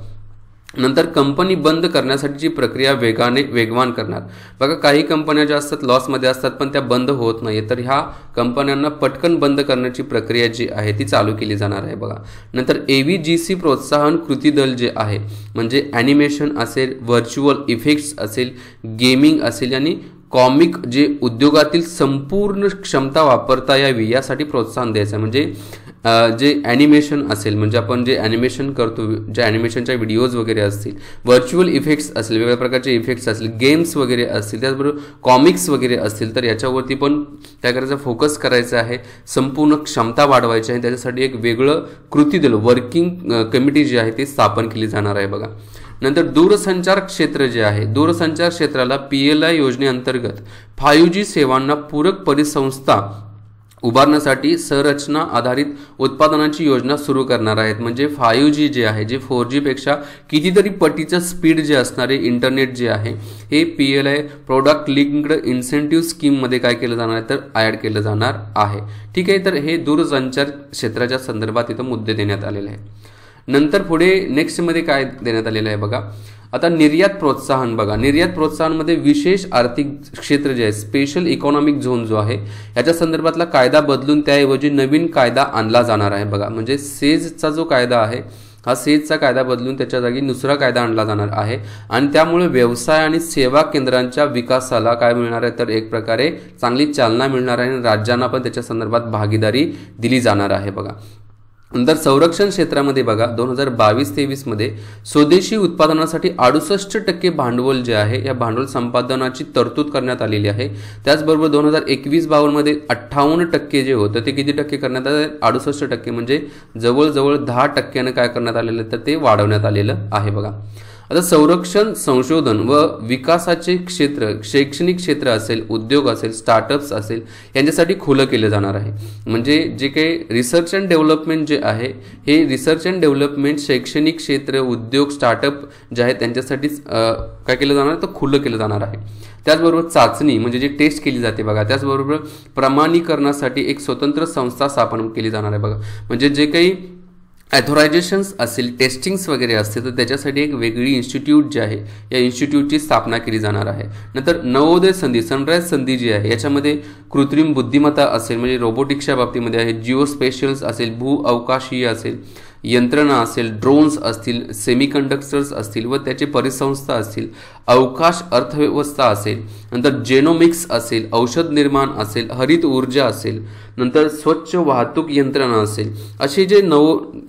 नंतर कंपनी बंद करण्यासाठीची प्रक्रिया वेगवान करणार. बघा काही कंपन्या ज्या असतात लॉसमध्ये असतात पण त्या बंद होत नाही, तर ह्या कंपन्यांना पटकन बंद करण्याची प्रक्रिया जी आहे ती चालू केली जाणार आहे बघा. नंतर AVGC प्रोत्साहन कृती दल जे आहे म्हणजे ॲनिमेशन असेल, व्हर्च्युअल इफेक्ट्स असेल, गेमिंग असेल आणि कॉमिक जे उद्योगातील संपूर्ण क्षमता वापरता यावी यासाठी प्रोत्साहन द्यायचं. म्हणजे जे ॲनिमेशन असेल म्हणजे आपण जे ॲनिमेशन करतो, ज्या ॲनिमेशनच्या व्हिडिओज वगैरे असतील, व्हर्च्युअल इफेक्ट्स असतील, वेगवेगळ्या प्रकारचे इफेक्ट्स असतील, गेम्स वगैरे असतील, त्याचबरोबर कॉमिक्स वगैरे असतील तर याच्यावरती पण काय करायचं फोकस करायचं आहे, संपूर्ण क्षमता वाढवायची आहे. त्याच्यासाठी एक वेगळं कृती दल वर्किंग कमिटी जी आहे ती स्थापन केली जाणार आहे बघा. नंतर दूरसंचार क्षेत्र जे आहे, दूरसंचार क्षेत्राला PLI योजनेअंतर्गत 5G सेवांना पूरक परिसंस्था उभारण्यासाठी संरचना आधारित उत्पादनाची योजना सुरू करणार आहेत. म्हणजे 5G जे आहे जे 4G पेक्षा कितीतरी पटीचं स्पीड जे असणारे इंटरनेट जे आहे हे PLI प्रोडक्ट लिंक्ड इन्सेंटिव्ह स्कीममध्ये काय केलं जाणार आहे तर ॲड केलं जाणार आहे. ठीक आहे, तर हे दूरसंचार क्षेत्राच्या संदर्भात इथं मुद्दे देण्यात आलेले आहे. नंतर पुढे नेक्स्टमध्ये काय देण्यात आलेलं आहे बघा. आता निर्यात प्रोत्साहन बघा, निर्यात प्रोत्साहनमध्ये विशेष आर्थिक क्षेत्र जे आहे स्पेशल इकॉनॉमिक झोन जो आहे याच्या संदर्भातला कायदा बदलून त्याऐवजी नवीन कायदा आणला जाणार आहे बघा. म्हणजे सेजचा जो कायदा आहे हा सेजचा कायदा बदलून त्याच्या जागी दुसरा कायदा आणला जाणार आहे आणि त्यामुळे व्यवसाय आणि सेवा केंद्रांच्या विकासाला काय मिळणार आहे तर एक प्रकारे चांगली चालना मिळणार आहे आणि राज्यांना पण त्याच्या संदर्भात भागीदारी दिली जाणार आहे बघा. नंतर संरक्षण क्षेत्रामध्ये बघा 2022-23 मध्ये स्वदेशी उत्पादनासाठी 68% भांडवल जे आहे या भांडवल संपादनाची तरतूद करण्यात आलेली आहे. त्याचबरोबर 2021-22 मध्ये 58% जे होतं ते किती टक्के करण्यात आले 68%, म्हणजे जवळजवळ 10% काय करण्यात आलेलं तर ते वाढवण्यात आलेलं आहे बघा. आता संरक्षण संशोधन व विकासाचे क्षेत्र शैक्षणिक क्षेत्र असेल, उद्योग असेल, स्टार्टअप्स असेल यांच्यासाठी खुलं केलं जाणार आहे. म्हणजे जे काही रिसर्च अँड डेव्हलपमेंट जे आहे हे रिसर्च अँड डेव्हलपमेंट शैक्षणिक क्षेत्र, उद्योग, स्टार्टअप जे आहेत त्यांच्यासाठीच काय केलं जाणार तर खुलं केलं जाणार आहे. त्याचबरोबर चाचणी म्हणजे जी टेस्ट केली जाते बघा, त्याचबरोबर प्रमाणीकरणासाठी एक स्वतंत्र संस्था स्थापन केली जाणार आहे बघा. म्हणजे जे काही ॲथोरायझेशन्स असेल, टेस्टिंग्स वगैरे असते, तर त्याच्यासाठी एक वेगळी इन्स्टिट्यूट जी आहे या इन्स्टिट्यूटची स्थापना केली जाणार आहे. नंतर नवोदय संधी, सनराईज संधी जी आहे याच्यामध्ये कृत्रिम बुद्धिमत्ता असेल म्हणजे रोबोटिक्सच्या बाबतीमध्ये आहे, जिओस्पेशियल्स असेल, भू अवकाशीय असेल, यंत्रणा असेल, ड्रोन्स असतील, सेमीकंडक्टर्स असतील व त्याचे परिसंस्था असतील, अवकाश अर्थव्यवस्था असेल, नंतर जेनोमिक्स असेल, औषध निर्माण असेल, हरित ऊर्जा असेल, नंतर स्वच्छ वाहतूक यंत्रणा असेल, असे जे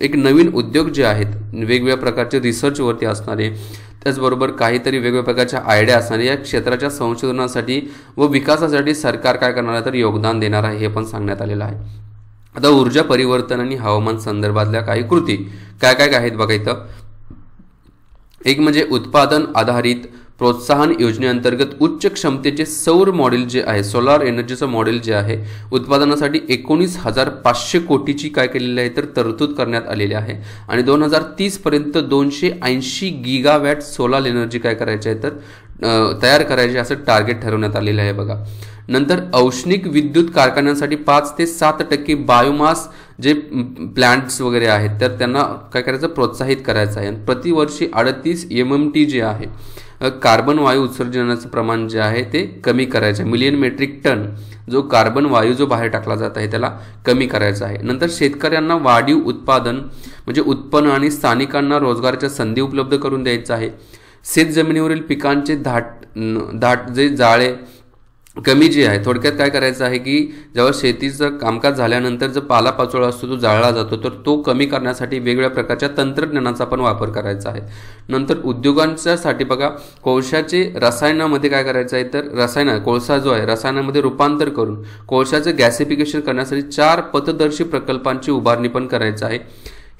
एक नवीन उद्योग जे आहेत वेगवेगळ्या प्रकारचे रिसर्चवरती असणारे, त्याचबरोबर काहीतरी वेगवेगळ्या प्रकारच्या आयडिया असणारे या क्षेत्राच्या संशोधनासाठी व विकासासाठी सरकार काय करणार आहे तर योगदान देणार आहे हे पण सांगण्यात आलेलं आहे. आता ऊर्जा परिवर्तन आणि हवामान संदर्भातल्या काही कृती काय काय आहेत बघा इथं. एक म्हणजे उत्पादन आधारित प्रोत्साहन योजनेअंतर्गत उच्च क्षमतेचे सौर मॉडेल जे आहे, सोलार एनर्जीचं मॉडेल जे आहे, उत्पादनासाठी 19,500 कोटीची काय केलेली आहे तर तरतूद करण्यात आलेली आहे आणि 2030 पर्यंत 280 गीगावॅट सोलार एनर्जी काय करायची आहे तर तयार करायची असं टार्गेट ठरवण्यात आलेलं आहे बघा. नंतर औष्णिक विद्युत कारखान्यांसाठी 5 ते 7% बायोमास जे प्लांट्स वगैरे आहेत तर त्यांना काय करायचं प्रोत्साहित करायचं आहे. प्रतिवर्षी 38 MMT जे आहे कार्बन वायू उत्सर्जनाचं प्रमाण जे आहे ते कमी करायचं आहे. मिलियन मेट्रिक टन जो कार्बन वायू जो बाहेर टाकला जात आहे त्याला कमी करायचा आहे. नंतर शेतकऱ्यांना वाढीव उत्पादन म्हणजे उत्पन्न आणि स्थानिकांना रोजगाराच्या संधी उपलब्ध करून द्यायचं आहे. शेत जमिनीवरील पिकांचे दाट जे जाळे कमी जे आहे, थोडक्यात काय करायचं आहे की जेव्हा शेतीचं कामकाज झाल्यानंतर जो पालापाचोळा असतो तो जाळला जातो तर तो कमी करण्यासाठी वेगवेगळ्या प्रकारच्या तंत्रज्ञानाचा पण वापर करायचा आहे. नंतर उद्योगांच्यासाठी बघा कोळशाचे रसायनामध्ये काय करायचं आहे तर कोळसा जो आहे रसायनामध्ये रूपांतर करून कोळशाचं गॅसिफिकेशन करण्यासाठी 4 पथदर्शी प्रकल्पांची उभारणी पण करायचं आहे.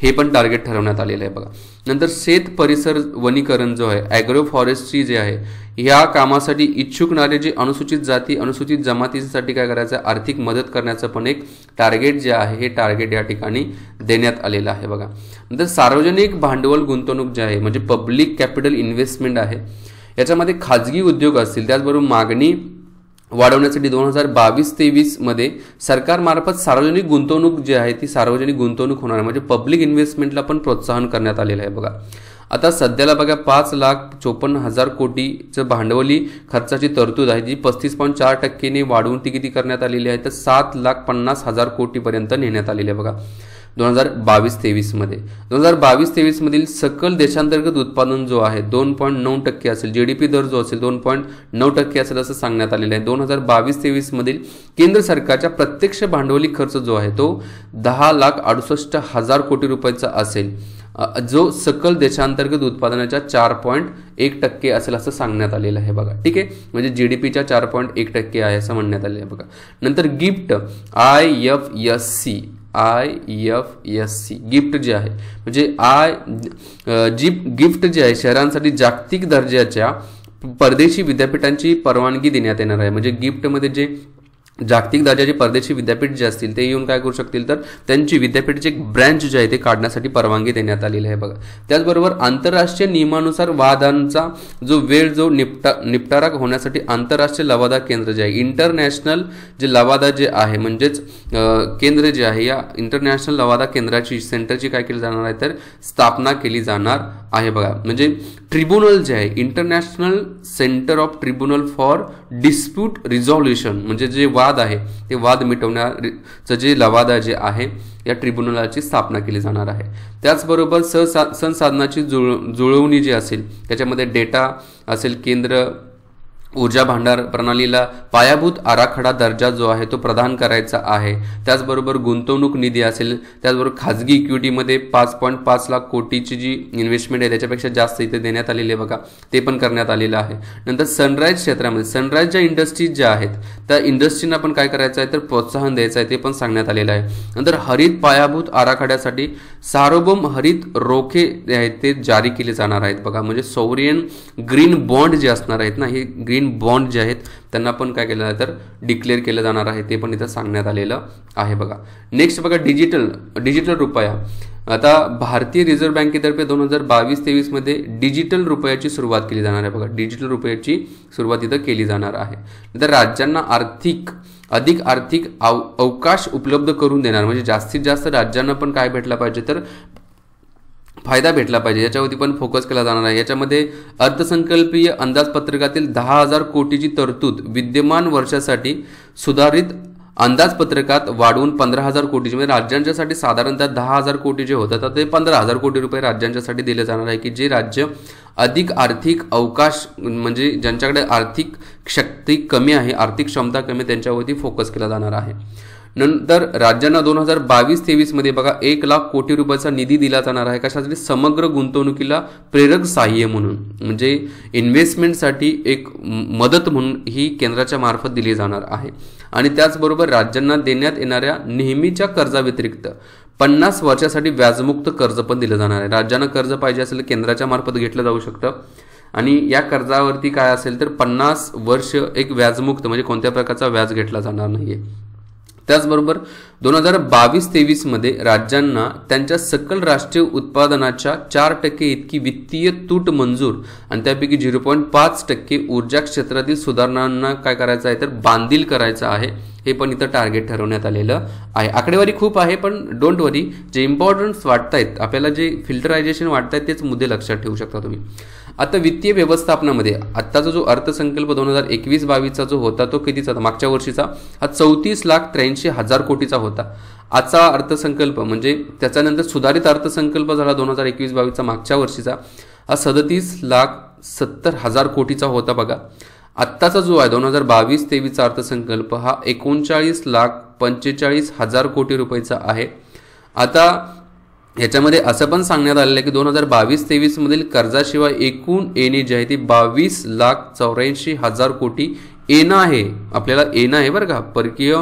हे पण टार्गेट ठरवण्यात आलेलं आहे बघा. नंतर शेत परिसर वनीकरण जो आहे ॲग्रो फॉरेस्ट्री जे आहे ह्या कामासाठी इच्छुकणारे जे अनुसूचित जाती अनुसूचित जमातींसाठी काय करायचं आहे आर्थिक मदत करण्याचं पण एक टार्गेट जे आहे हे टार्गेट या ठिकाणी देण्यात आलेलं आहे बघा. नंतर सार्वजनिक भांडवल गुंतवणूक जे आहे म्हणजे पब्लिक कॅपिटल इन्व्हेस्टमेंट आहे याच्यामध्ये खाजगी उद्योग असतील त्याचबरोबर मागणी वाढवण्यासाठी 2022-23 मध्ये सरकारमार्फत सार्वजनिक गुंतवणूक जी आहे ती सार्वजनिक गुंतवणूक होणार आहे म्हणजे पब्लिक इन्व्हेस्टमेंटला पण प्रोत्साहन करण्यात आलेलं आहे बघा. आता सध्याला बघा 5,54,000 कोटीचं भांडवली खर्चाची तरतूद आहे जी 35.4% वाढवून ती किती करण्यात आलेली आहे तर 7,50,000 कोटीपर्यंत नेण्यात आलेली आहे बघा 2022-23 मध्ये. 2022-23 मधील सकल देशांतर्गत उत्पादन जो आहे 2.9% असेल, GDP दर जो असेल 2.9% असेल असं सांगण्यात आलेलं आहे. 2022-23 मधील केंद्र सरकारच्या प्रत्यक्ष भांडवली खर्च जो आहे तो 10,68,000 कोटी रुपयाचा असेल जो सकल देशांतर्गत उत्पादनाच्या 4.1% असेल असं सांगण्यात आलेलं आहे बघा. ठीक आहे, म्हणजे GDPच्या 4.1% आहे असं म्हणण्यात आलेलं आहे बघा. नंतर गिफ्ट IFSC गिफ्ट जे आहे म्हणजे गिफ्ट जे आहे शहरांसाठी जागतिक दर्जाच्या परदेशी विद्यापीठांची परवानगी देण्यात येणार आहे. म्हणजे गिफ्टमध्ये जे जागतिक दर्जाचे परदेशी विद्यापीठ जे असतील ते येऊन काय करू शकतील तर त्यांची विद्यापीठाचे एक ब्रँच जे आहे ते काढण्यासाठी परवानगी देण्यात आलेली आहे बघा. त्याचबरोबर आंतरराष्ट्रीय नियमानुसार वादांचा जो वेळ जो निपटारा होण्यासाठी आंतरराष्ट्रीय लवादा केंद्र जे आहे इंटरनॅशनल जे लवादा जे आहे म्हणजेच केंद्र जे आहे या इंटरनॅशनल लवादा केंद्राची सेंटरची काय केली जाणार आहे तर स्थापना केली जाणार आहे बघा. म्हणजे ट्रिब्युनल जे आहे international centre of tribunal for dispute resolution म्हणजे जे वाद आहे ते वाद मिटवण्याचं जे लवादा जे आहे या ट्रिब्युनलची स्थापना केली जाणार आहे. त्याचबरोबर संसाधनाची जुळवणी जी असेल त्याच्यामध्ये डेटा असेल केंद्र ऊर्जा भांडार प्रणालीला पायाभूत आराखडा दर्जा जो आहे तो प्रदान करायचा आहे. त्याचबरोबर गुंतवणूक निधी असेल त्याचबरोबर खाजगी इक्विटीमध्ये 5.5 लाख कोटीची जी इन्व्हेस्टमेंट आहे त्याच्यापेक्षा जास्त इथे देण्यात आलेली आहे बघा ते पण करण्यात आलेलं आहे. नंतर सनराईज क्षेत्रामध्ये सनराईज ज्या इंडस्ट्रीज ज्या आहेत त्या इंडस्ट्रीना पण काय करायचं आहे तर प्रोत्साहन द्यायचं आहे ते पण सांगण्यात आलेलं आहे. नंतर हरित पायाभूत आराखड्यासाठी सार्वभौम हरित रोखे जे आहेत ते जारी केले जाणार आहेत बघा. म्हणजे सोव्हरियन ग्रीन बॉन्ड जे असणार आहेत ना हे ग्रीन बॉन्ड जे आहेत त्यांना पण काय केलं आहे तर डिक्लेअर केलं जाणार आहे ते पण इथं सांगण्यात आलेलं आहे बघा. नेक्स्ट बघा डिजिटल रुपया. आता भारतीय रिझर्व्ह बँकेतर्फे 2022-23 मध्ये डिजिटल रुपयाची सुरुवात केली जाणार आहे बघा. डिजिटल रुपयाची सुरुवात इथं केली जाणार आहे. नंतर राज्यांना अधिक आर्थिक अवकाश उपलब्ध करून देणार म्हणजे जास्तीत जास्त राज्यांना पण काय भेटला पाहिजे तर फायदा भेटला पाहिजे याच्यावरती पण फोकस केला जाणार आहे। याच्यामध्ये अर्थसंकल्पीय अंदाजपत्रकातील 10,000 कोटीची तरतूद विद्यमान वर्षासाठी सुधारित अंदाजपत्रकात वाढवून 15,000 कोटीची, म्हणजे राज्यांच्यासाठी साधारणतः 10,000 कोटी जे होतं तर ते 15,000 कोटी रुपये राज्यांच्यासाठी दिले जाणार आहे की जे राज्य अधिक आर्थिक अवकाश म्हणजे ज्यांच्याकडे आर्थिक शक्ती कमी आहे, आर्थिक क्षमता कमी, त्यांच्यावरती फोकस केला जाणार आहे। नंतर राज्यांना 2022-23 मध्ये बघा 1 लाख कोटी रुपयाचा निधी दिला जाणार आहे कशासाठी, समग्र गुंतवणुकीला प्रेरक सहाय्य म्हणून, म्हणजे इन्व्हेस्टमेंटसाठी एक मदत म्हणून ही केंद्राच्या मार्फत दिली जाणार आहे। आणि त्याचबरोबर राज्यांना देण्यात येणाऱ्या नेहमीच्या कर्जाव्यतिरिक्त 50 वर्षासाठी व्याजमुक्त कर्ज पण दिलं जाणार आहे। राज्यांना कर्ज पाहिजे असेल केंद्राच्या मार्फत घेतलं जाऊ शकतं आणि या कर्जावरती काय असेल तर 50 वर्ष एक व्याजमुक्त, म्हणजे कोणत्या प्रकारचा व्याज घेतला जाणार नाहीये। त्याचबरोबर 2022-23 मध्ये राज्यांना त्यांच्या सकल राष्ट्रीय उत्पादनाच्या 4% इतकी वित्तीय तूट मंजूर आणि त्यापैकी 0.5% ऊर्जा क्षेत्रातील सुधारणांना काय करायचं आहे तर बांधील करायचं आहे। हे पण इथं टार्गेट ठरवण्यात आलेलं आहे। आकडेवारी खूप आहे पण डोंट वरी, जे इम्पॉर्टन्स वाटतायत आपल्याला, जे फिल्टरायझेशन वाटतायत तेच मुद्दे लक्षात ठेवू शकता तुम्ही। आता वित्तीय व्यवस्थापनामध्ये आत्ताचा जो अर्थसंकल्प 2021-22चा जो होता तो कितीचा होता, मागच्या वर्षीचा हा 34,83,000 कोटीचा होता। आजचा अर्थसंकल्प म्हणजे त्याच्यानंतर सुधारित अर्थसंकल्प झाला 2021-22चा मागच्या वर्षीचा हा 37,70,000 कोटीचा होता बघा। आत्ताचा जो आहे 2022-23चा अर्थसंकल्प हा 39,45,000 कोटी रुपयाचा आहे। आता याच्यामध्ये असं पण सांगण्यात आलेलं आहे की 2022-23 मधील कर्जाशिवाय एकूण येणे जे आहे ती 22,84,000 कोटी येणं आहे, आपल्याला येणं आहे बरं का, परकीय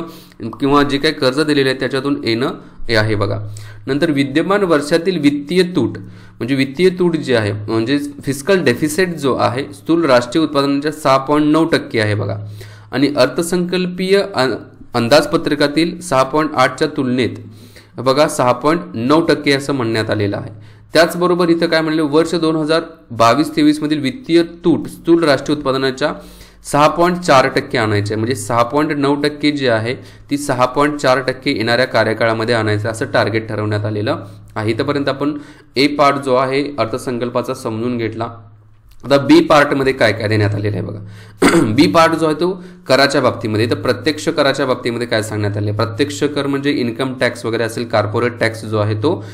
किंवा जे काही कर्ज दिलेले आहे त्याच्यातून येणं आहे बघा। नंतर विद्यमान वर्षातील वित्तीय तूट, म्हणजे वित्तीय तूट जी आहे म्हणजे फिस्कल डेफिसिट जो आहे स्थूल राष्ट्रीय उत्पादनाच्या 6.9% आहे बघा आणि अर्थसंकल्पीय अंदाजपत्रकातील 6.8च्या तुलनेत बघा 6.9% असं म्हणण्यात आलेलं आहे। त्याचबरोबर इथं काय म्हणले, वर्ष 2022-23 मधील वित्तीय तूट स्थूल राष्ट्रीय उत्पादनाच्या 6.4% आणायचे, म्हणजे 6.9% जी आहे ती 6.4% येणाऱ्या कार्यकाळामध्ये आणायचं असं टार्गेट ठरवण्यात आलेलं आहे। इथपर्यंत आपण ए पार्ट जो आहे अर्थसंकल्पाचा समजून घेतला। आता बी पार्टमध्ये काय काय देण्यात आलेलं आहे बघा। बी पार्ट जो आहे तो कराच्या बाबतीमध्ये, तर प्रत्यक्ष कराच्या बाबतीमध्ये काय सांगण्यात आले, प्रत्यक्ष कर म्हणजे इन्कम टॅक्स वगैरे असेल, कॉर्पोरेट टॅक्स जो आहे तो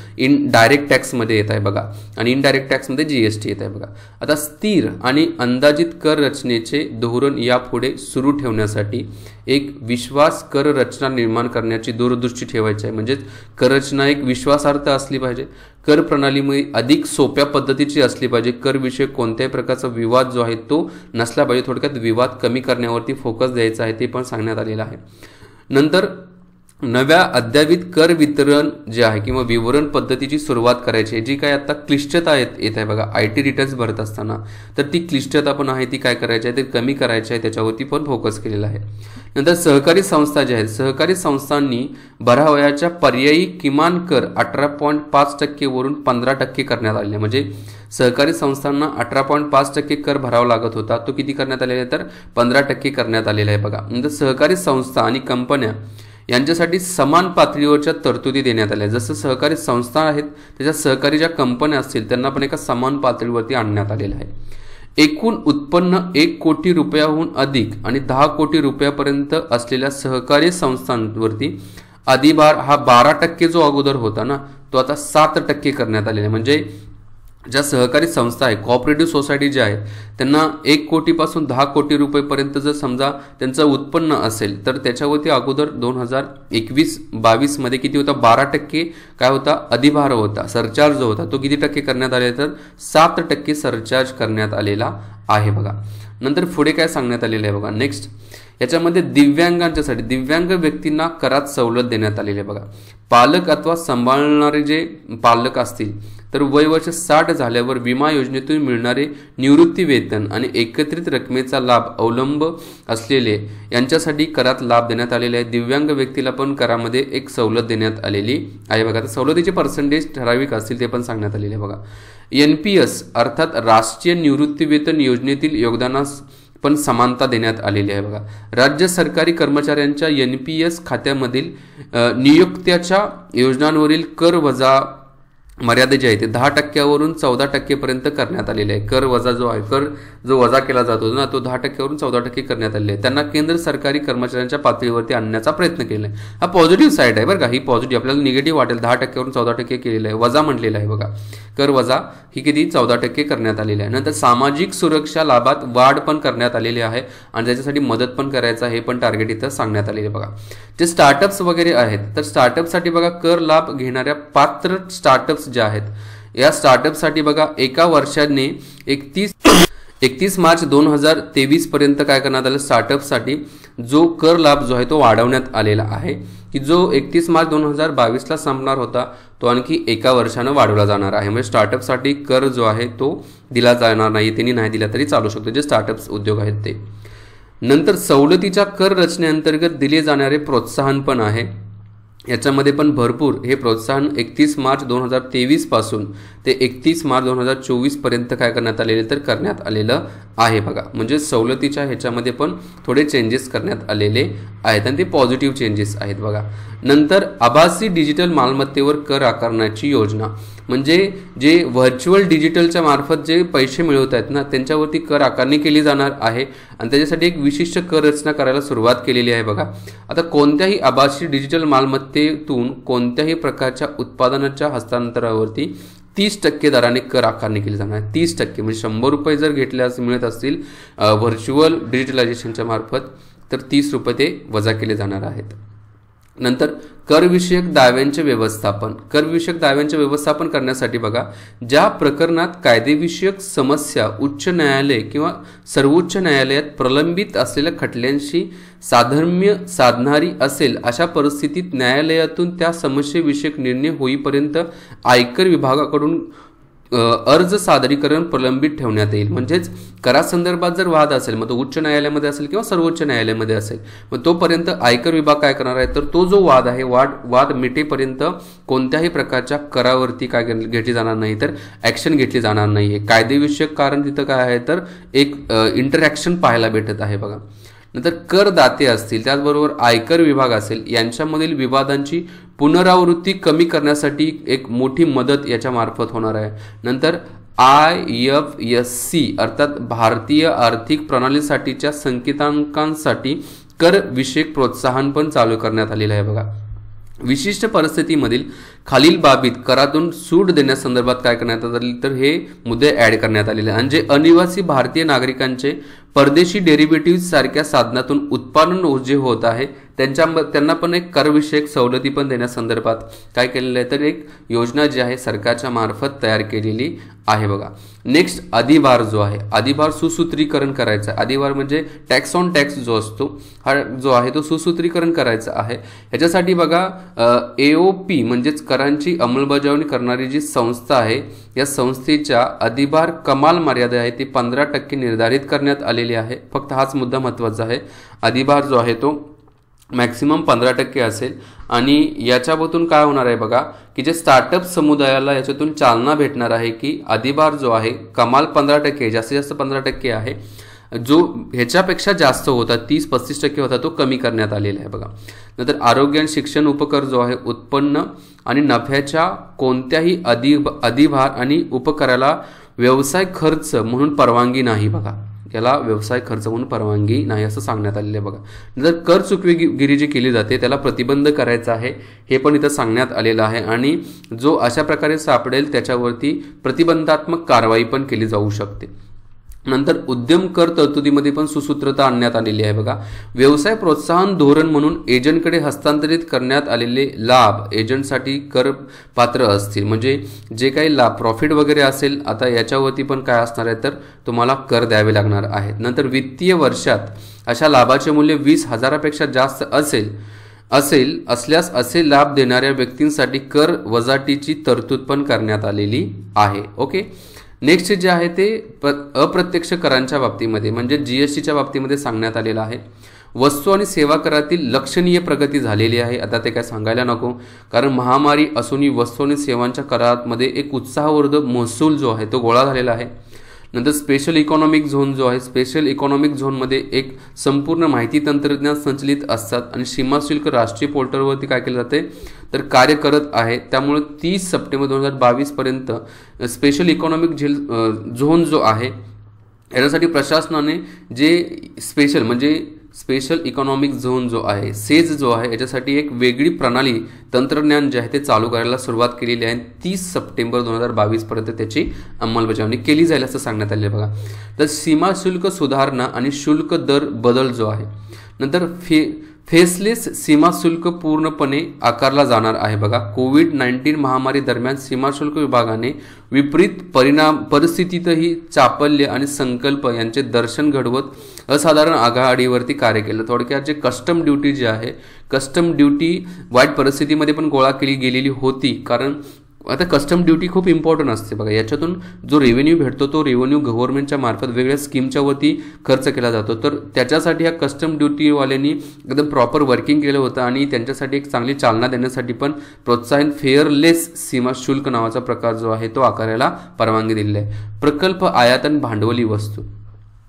डायरेक्ट टॅक्समध्ये येत आहे बघा आणि इनडायरेक्ट टॅक्समध्ये जीएसटी येत आहे बघा। आता स्थिर आणि अंदाजित कर रचनेचे धोरण यापुढे सुरू ठेवण्यासाठी एक विश्वास कर रचना निर्माण करण्याची दूरदृष्टी ठेवायची आहे, म्हणजे कर रचना एक विश्वासार्थ असली पाहिजे, कर प्रणालीमध्ये अधिक सोप्या पद्धतीची असली पाहिजे, कर विषय कोणत्याही प्रकारचा विवाद जो आहे तो नसला पाहिजे, थोडक्यात विवाद कमी करण्यावरती फोकस द्यायचा आहे ते पण सांगण्यात आलेलं आहे। नंतर नव्या अद्ययावत कर वितरण जे आहे किंवा विवरण पद्धतीची सुरुवात करायची आहे, जी काय आता क्लिष्टता येत आहे बघा IT रिटर्न्स भरत असताना, तर ती क्लिष्टता पण आहे ती काय करायची आहे ते कमी करायची आहे, त्याच्यावरती पण फोकस केलेला आहे। नंतर सहकारी संस्था ज्या आहेत, सहकारी संस्थांनी भरावयाच्या पर्यायी किमान कर 18.5% वरून 15% करण्यात आले, म्हणजे सहकारी संस्थांना 18.5% कर भरावा लागत होता, तो किती करण्यात आलेला आहे तर 15% करण्यात आलेला आहे बघा। नंतर सहकारी संस्था आणि कंपन्या यांच्यासाठी समान पातळीवरच्या तरतुदी देण्यात आल्या, जसं सहकारी संस्था आहेत त्याच्या सहकारी ज्या कंपन्या असतील त्यांना पण एका समान पातळीवरती आणण्यात आलेलं आहे। एकूण उत्पन्न 1 कोटी रुपयाहून अधिक आणि 10 कोटी रुपयापर्यंत असलेल्या सहकारी संस्थांवरती अधिभार हा 12% जो अगोदर होता ना तो आता 7% करण्यात आलेला आहे, म्हणजे ज्या सहकारी संस्था आहे कोऑपरेटिव्ह सोसायटी ज्या आहेत त्यांना 1 कोटीपासून 10 कोटी रुपयेपर्यंत जर समजा त्यांचं उत्पन्न असेल तर त्याच्यावरती अगोदर 2021-22 मध्ये किती होता 12% काय होता अधिभार होता, सरचार्ज जो होता तो किती टक्के करण्यात आले तर 7% सरचार्ज करण्यात आलेला आहे बघा। नंतर पुढे काय सांगण्यात आलेलं आहे बघा, नेक्स्ट याच्यामध्ये दिव्यांगांच्यासाठी दिव्यांग व्यक्तींना करात सवलत देण्यात आलेली आहे बघा। पालक अथवा सांभाळणारे जे पालक असतील तर वय वर्ष 60 झाल्यावर विमा योजनेतून मिळणारे निवृत्ती वेतन आणि एकत्रित रकमेचा लाभ अवलंब असलेले यांच्यासाठी करात लाभ देण्यात आलेले आहे। दिव्यांग व्यक्तीला पण करामध्ये एक सवलत देण्यात आलेली आहे बघा। तर सवलतीचे पर्सेंटेज ठराविक असतील ते पण सांगण्यात आलेले आहे बघा। NPS अर्थात राष्ट्रीय निवृत्ती वेतन योजनेतील योगदानास पण समानता देण्यात आलेली आहे बघा। राज्य सरकारी कर्मचाऱ्यांच्या NPS खात्यामधील नियुक्त्याच्या योजनांवरील कर वजा मर्यादा जी आहे ते 10% 14% करण्यात आलेली आहे. कर वजा जो आहे, कर जो वजा केला जातो ना, तो 10% 14% करण्यात आलेला आहे. त्यांना केंद्र सरकारी कर्मचाऱ्यांच्या पातळीवरती आणण्याचा प्रयत्न केला आहे. हा पॉझिटिव्ह साईड आहे बरं का, ही पॉझिटिव्ह. आपल्याला निगेटिव्ह वाटेल, 10% 14% केलेलं आहे, वजा म्हटलेलं आहे बघा. कर वजा ही किती 14% करण्यात आलेली आहे. नंतर सामाजिक सुरक्षा लाभात वाढ पण करण्यात आलेली आहे आणि त्याच्यासाठी मदत पण करायचं हे पण टार्गेट इथं सांगण्यात आलेले बघा. जे स्टार्टअप्स वगैरे आहेत, तर स्टार्टअपसाठी बघा कर लाभ घेणाऱ्या पात्र स्टार्टअप्स जे आहेत, या स्टार्टअपसाठी बघा एका वर्षाने 31 मार्च 2023 पर्यंत काय करण्यात आलं, स्टार्टअपसाठी जो कर लाभ जो आहे तो वाढवण्यात आलेला आहे, की जो 31 मार्च 2022ला संपणार होता तो आणखी एका वर्षानं वाढवला जाणार आहे. म्हणजे स्टार्टअपसाठी कर जो आहे तो दिला जाणार नाही, त्यांनी नाही दिला तरी चालू शकतो, जे स्टार्टअप्स उद्योग आहेत ते. नंतर सवलतीच्या कर रचनेअंतर्गत दिले जाणारे प्रोत्साहन पण आहे. याच्यामध्ये पण भरपूर हे प्रोत्साहन 31 मार्च 2023 पासून ते 31 मार्च 2024 पर्यंत काय करण्यात आलेले, तर करण्यात आलेलं आहे बघा. म्हणजे सवलतीच्या ह्याच्यामध्ये पण थोडे चेंजेस करण्यात आलेले आहेत आणि ते पॉझिटिव्ह चेंजेस आहेत बघा. नंतर आभासी डिजिटल मालमत्तेवर कर आकारण्याची योजना, म्हणजे जे व्हर्च्युअल डिजिटलच्या मार्फत जे पैसे मिळवत आहेत ना, त्यांच्यावरती कर आकारणी केली जाणार आहे आणि त्याच्यासाठी एक विशिष्ट कर रचना करायला सुरुवात केलेली आहे बघा. आता कोणत्याही आभासी डिजिटल मालमत्तेतून कोणत्याही प्रकारच्या उत्पादनाच्या हस्तांतरावरती 30% दराने कर आकारणी केली जाणार आहे. 30% म्हणजे 100 रुपये जर घेतल्यास मिळत असतील व्हर्च्युअल डिजिटलायझेशनच्या मार्फत, तर 30 रुपये ते वजा केले जाणार आहेत. नंतर करविषयक दाव्यांचे व्यवस्थापन. करविषयक दाव्यांचे व्यवस्थापन करण्यासाठी बघा, ज्या प्रकरणात कायदेविषयक समस्या उच्च न्यायालय किंवा सर्वोच्च न्यायालयात प्रलंबित असलेल्या खटल्यांशी साधर्म्य साधणारी असेल, अशा परिस्थितीत न्यायालयातून त्या समस्येविषयक निर्णय होईपर्यंत आयकर विभागाकडून अर्ज सादरीकरण प्रलंबित ठेवण्यात येईल. म्हणजेच करासंदर्भात जर वाद असेल, मग तो उच्च न्यायालयामध्ये असेल किंवा सर्वोच्च न्यायालयामध्ये असेल, मग तोपर्यंत आयकर विभाग काय करणार आहे, तर तो जो वाद आहे वाद मिटेपर्यंत कोणत्याही प्रकारच्या करावरती काय घेतली जाणार नाही, तर ॲक्शन घेतली जाणार नाही आहे. कायदेविषयक कारण तिथं काय आहे, तर एक इंटरॅक्शन पाहायला भेटत आहे बघा. नंतर करदाते असतील, त्याचबरोबर आयकर विभाग असेल, यांच्यामधील विवादांची पुनरावृत्ती कमी करण्यासाठी एक मोठी मदत याच्या मार्फत होणार आहे. नंतर IFSC अर्थात भारतीय आर्थिक प्रणालीसाठीच्या संकेतांकांसाठी कर विषयक प्रोत्साहन पण चालू करण्यात आलेलं आहे बघा. विशिष्ट परिस्थितीमधील खालील बाबीत करातून सूट देण्यासंदर्भात काय करण्यात आले, तर हे मुद्दे ऍड करण्यात आलेले आहे. आणि जे अनिवासी भारतीय नागरिकांचे परदेशी डेरिव्हेटिव्ह सारख्या साधनातून उत्पादन जे होत आहे त्यांना पण एक करविषयक सवलती पण देण्यासंदर्भात काय केलेलं आहे, तर एक योजना जी आहे सरकारच्या मार्फत तयार केलेली आहे बघा. नेक्स्ट अधिभार जो आहे, अधिभार सुसूत्रीकरण करायचं आहे. अधिभार म्हणजे टॅक्स ऑन टॅक्स जो असतो, हा जो आहे तो सुसूत्रीकरण करायचा आहे. ह्याच्यासाठी बघा AOP म्हणजेच करांची अंमलबजावणी करणारी जी संस्था आहे, या संस्थेच्या अधिभार कमाल मर्यादा आहे ती 15% निर्धारित करण्यात आलेली आहे. फक्त हाच मुद्दा महत्त्वाचा आहे. अधिभार जो आहे तो मॅक्सिमम 15% असेल आणि याच्यामधून काय होणार आहे बघा, की जे स्टार्टअप समुदायाला याच्यातून चालना भेटणार आहे, की अधिभार जो आहे कमाल 15%, जास्तीत जास्त 15% आहे. जो ह्याच्यापेक्षा जास्त होता 30-35% होता तो कमी करण्यात आलेला आहे बघा. नंतर आरोग्य आणि शिक्षण उपकर जो आहे, उत्पन्न आणि नफ्याच्या कोणत्याही अधिभार आणि उपकराला व्यवसाय खर्च म्हणून परवानगी नाही बघा. याला व्यवसाय खर्च म्हणून परवानगी नाही असं सांगण्यात आलेलं आहे बघा. जर कर चुकवेगिरी जी केली जाते त्याला प्रतिबंध करायचा आहे हे पण इथं सांगण्यात आलेलं आहे आणि जो अशा प्रकारे सापडेल त्याच्यावरती प्रतिबंधात्मक कारवाई पण केली जाऊ शकते. नंतर उद्यम कर तरतुदीमध्ये पण सुसूत्रता आणण्यात आलेली आहे बघा. व्यवसाय प्रोत्साहन धोरण म्हणून एजंटकडे हस्तांतरित करण्यात आलेले लाभ एजंटसाठी कर पात्र असतील. म्हणजे जे काही लाभ प्रॉफिट वगैरे असेल, आता याच्यावरती पण काय असणार आहे, तर तुम्हाला कर द्यावे लागणार आहेत. नंतर वित्तीय वर्षात अशा लाभाचे मूल्य 20,000पेक्षा जास्त असल्यास असे लाभ देणाऱ्या व्यक्तींसाठी कर वजाटीची तरतूद पण करण्यात आलेली आहे. ओके. नेक्स्ट जे आहे ते अप्रत्यक्ष करांच्या बाबतीमध्ये म्हणजे GSTच्या बाबतीमध्ये सांगण्यात आलेलं आहे. वस्तू आणि सेवा करातील लक्षणीय प्रगती झालेली आहे. आता ते काय सांगायला नको, कारण महामारी असूनही वस्तू आणि सेवांच्या करामध्ये एक उत्साहवर्धक महसूल जो आहे तो गोळा झालेला आहे. नंतर स्पेशल इकॉनॉमिक झोन जो आहे, स्पेशल इकॉनॉमिक झोनमध्ये एक संपूर्ण माहिती तंत्रज्ञान संचलित असतात आणि सीमाशुल्क राष्ट्रीय पोर्टलवरती काय केलं जाते तर कार्य करत आहे. त्यामुळे 30 सप्टेंबर 2022 पर्यंत स्पेशल इकॉनॉमिक झोन जो आहे याच्यासाठी प्रशासनाने जे स्पेशल इकॉनॉमिक झोन जो आहे, सेज जो आहे, याच्यासाठी एक वेगळी प्रणाली तंत्रज्ञान जे आहे ते चालू करायला सुरुवात केलेली आहे. 30 सप्टेंबर 2022 पर्यंत त्याची अंमलबजावणी केली जाईल असं सांगण्यात आले बघा. तर सीमा शुल्क सुधारणा आणि शुल्क दर बदल जो आहे, नंतर फेसलेस सीमा शुल्क पूर्णपणे आकारला जाणार आहे बघा. कोविड-19 महामारी दरम्यान सीमा शुल्क विभागाने विपरीत परिस्थितीतही चापल्य आणि संकल्प यांचे दर्शन घडवत असाधारण आघाडीवरती कार्य केलं. थोडक्यात जे कस्टम ड्युटी जी आहे, कस्टम ड्युटी वाईट परिस्थितीमध्ये पण गोळा केली गेलेली होती, कारण आता कस्टम ड्युटी खूप इम्पॉर्टंट असते बघा. याच्यातून जो रेव्हेन्यू भेटतो तो रेव्हेन्यू गव्हर्नमेंटच्या मार्फत वेगवेगळ्या स्कीमच्या वरती खर्च केला जातो. तर त्याच्यासाठी ह्या कस्टम ड्युटीवाल्यांनी एकदम प्रॉपर वर्किंग केलं होतं आणि त्यांच्यासाठी एक चांगली चालना देण्यासाठी पण प्रोत्साहन फेअरलेस सीमा शुल्क नावाचा प्रकार जो आहे तो आकारायला परवानगी दिलेली आहे. प्रकल्प आयात आणि भांडवली वस्तू.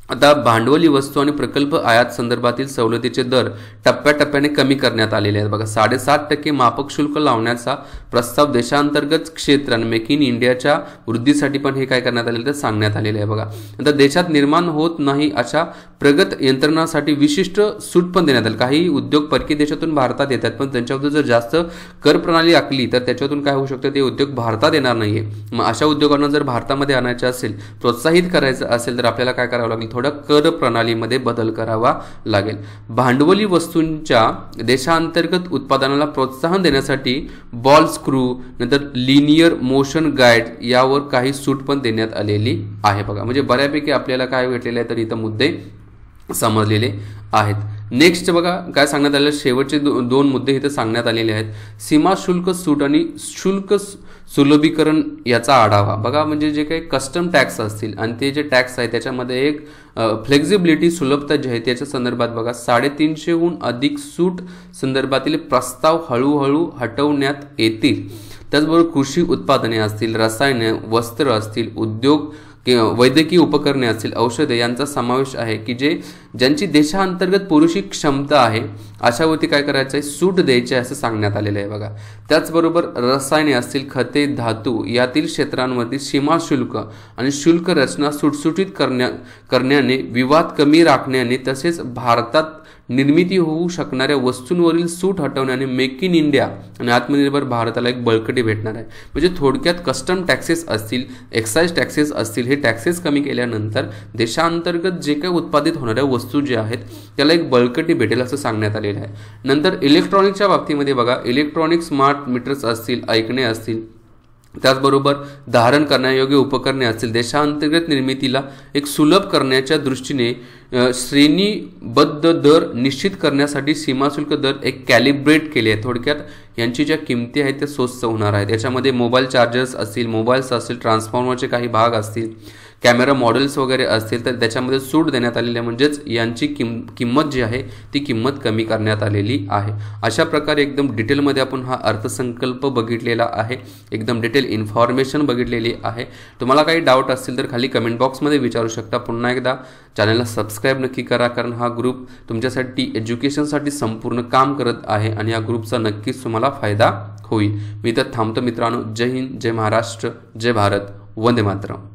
आता भांडवली वस्तू आणि प्रकल्प आयात संदर्भातील सवलतीचे दर टप्प्याटप्प्याने कमी करण्यात आलेले आहेत बघा. 7.5% माफक शुल्क लावण्याचा प्रस्ताव देशांतर्गत क्षेत्र आणि मेक इन इंडियाच्या वृद्धीसाठी पण हे काय करण्यात आलेलं ते सांगण्यात आलेले आहे बघा. नंतर देशात निर्माण होत नाही अशा प्रगत यंत्रणांसाठी विशिष्ट सूट पण देण्यात आली. काही उद्योग परकीय देशातून भारतात येतात, पण त्यांच्यावर जर जास्त कर प्रणाली आखली तर त्याच्यातून काय होऊ शकतं, ते उद्योग भारतात येणार नाहीये. मग अशा उद्योगांना जर भारतामध्ये आणायचे असेल, प्रोत्साहित करायचं असेल तर आपल्याला काय करावं लागेल, थोडा कर प्रणालीमध्ये बदल करावा लागेल. भांडवली वस्तूंच्या देशांतर्गत उत्पादनाला प्रोत्साहन देण्यासाठी बॉल स्क्रू, नंतर लिनियर मोशन गाईड यावर काही सूट पण देण्यात आलेली आहे बघा. म्हणजे बऱ्यापैकी आपल्याला काय भेटलेले आहे तर इथं मुद्दे समजलेले आहेत. नेक्स्ट बघा काय सांगण्यात आलेलं, शेवटचे दोन मुद्दे इथे सांगण्यात आलेले आहेत. सीमा शुल्क सूट आणि शुल्क सुलभीकरण याचा आढावा बघा. म्हणजे जे काही कस्टम टॅक्स असतील आणि ते जे टॅक्स आहे त्याच्यामध्ये एक फ्लेक्झिबिलिटी, सुलभता जी आहे त्याच्या संदर्भात बघा 350हून अधिक सूट संदर्भातील प्रस्ताव हळूहळू हटवण्यात येतील. त्याचबरोबर कृषी उत्पादने असतील, रसायने, वस्त्र असतील, उद्योग, वैद्यकीय उपकरणे असतील, औषधे यांचा समावेश आहे की ज्यांची देशांतर्गत पुरेशी क्षमता आहे अशावरती काय करायचं आहे, सूट द्यायची आहे असं सांगण्यात आलेलं आहे बघा. त्याचबरोबर रसायने असतील, खते, धातू यातील क्षेत्रांवरती सीमा शुल्क आणि शुल्क रचना सुटसुटीत करण्याने, विवाद कमी राखण्याने तसेच भारतात निर्मिती होऊ शकणाऱ्या वस्तूंवरील सूट हटवण्याने मेक इन इंडिया आणि आत्मनिर्भर भारताला एक बळकटी भेटणार आहे. म्हणजे थोडक्यात कस्टम टॅक्सेस असतील, एक्साइज टॅक्सेस असतील, हे टॅक्सेस कमी केल्यानंतर देशांतर्गत जे काही उत्पादित होणाऱ्या वस्तू ज्या आहेत त्याला एक बळकटी भेटेल असं सांगण्यात आलेलं आहे. नंतर इलेक्ट्रॉनिक्सच्या बाबतीमध्ये बघा, इलेक्ट्रॉनिक स्मार्ट मीटर्स असतील, ऐकणे असतील, त्याचबरोबर धारण करण्यायोग्य उपकरणे असतील, देशांतर्गत निर्मितीला एक सुलभ करण्याच्या दृष्टीने श्रेणीबद्ध दर निश्चित करण्यासाठी सीमाशुल्क दर एक कॅलिब्रेट केले आहे. थोडक्यात यांची ज्या किमती आहेत त्या स्वस्त होणार आहेत. याच्यामध्ये मोबाईल चार्जर्स असतील, मोबाईल्स असतील, ट्रान्सफॉर्मरचे काही भाग असतील, कॅमेरा मॉडेल्स वगैरे असतील तर त्याच्यामध्ये सूट देण्यात आलेली आहे. म्हणजेच यांची किंमत जी आहे ती किंमत कमी करण्यात आलेली आहे. अशा प्रकारे एकदम डिटेलमध्ये आपण हा अर्थसंकल्प बघितलेला आहे, एकदम डिटेल इन्फॉर्मेशन बघितलेली आहे. तुम्हाला काही डाऊट असतील तर खाली कमेंट बॉक्समध्ये विचारू शकता. पुन्हा एकदा चॅनलला सबस्क्राईब नक्की करा, कारण हा ग्रुप तुमच्यासाठी एज्युकेशनसाठी संपूर्ण काम करत आहे आणि या ग्रुपचा नक्कीच तुम्हाला फायदा होईल. मी तर थांबतो मित्रांनो. जय हिंद, जय महाराष्ट्र, जय भारत, वंदे मातरम.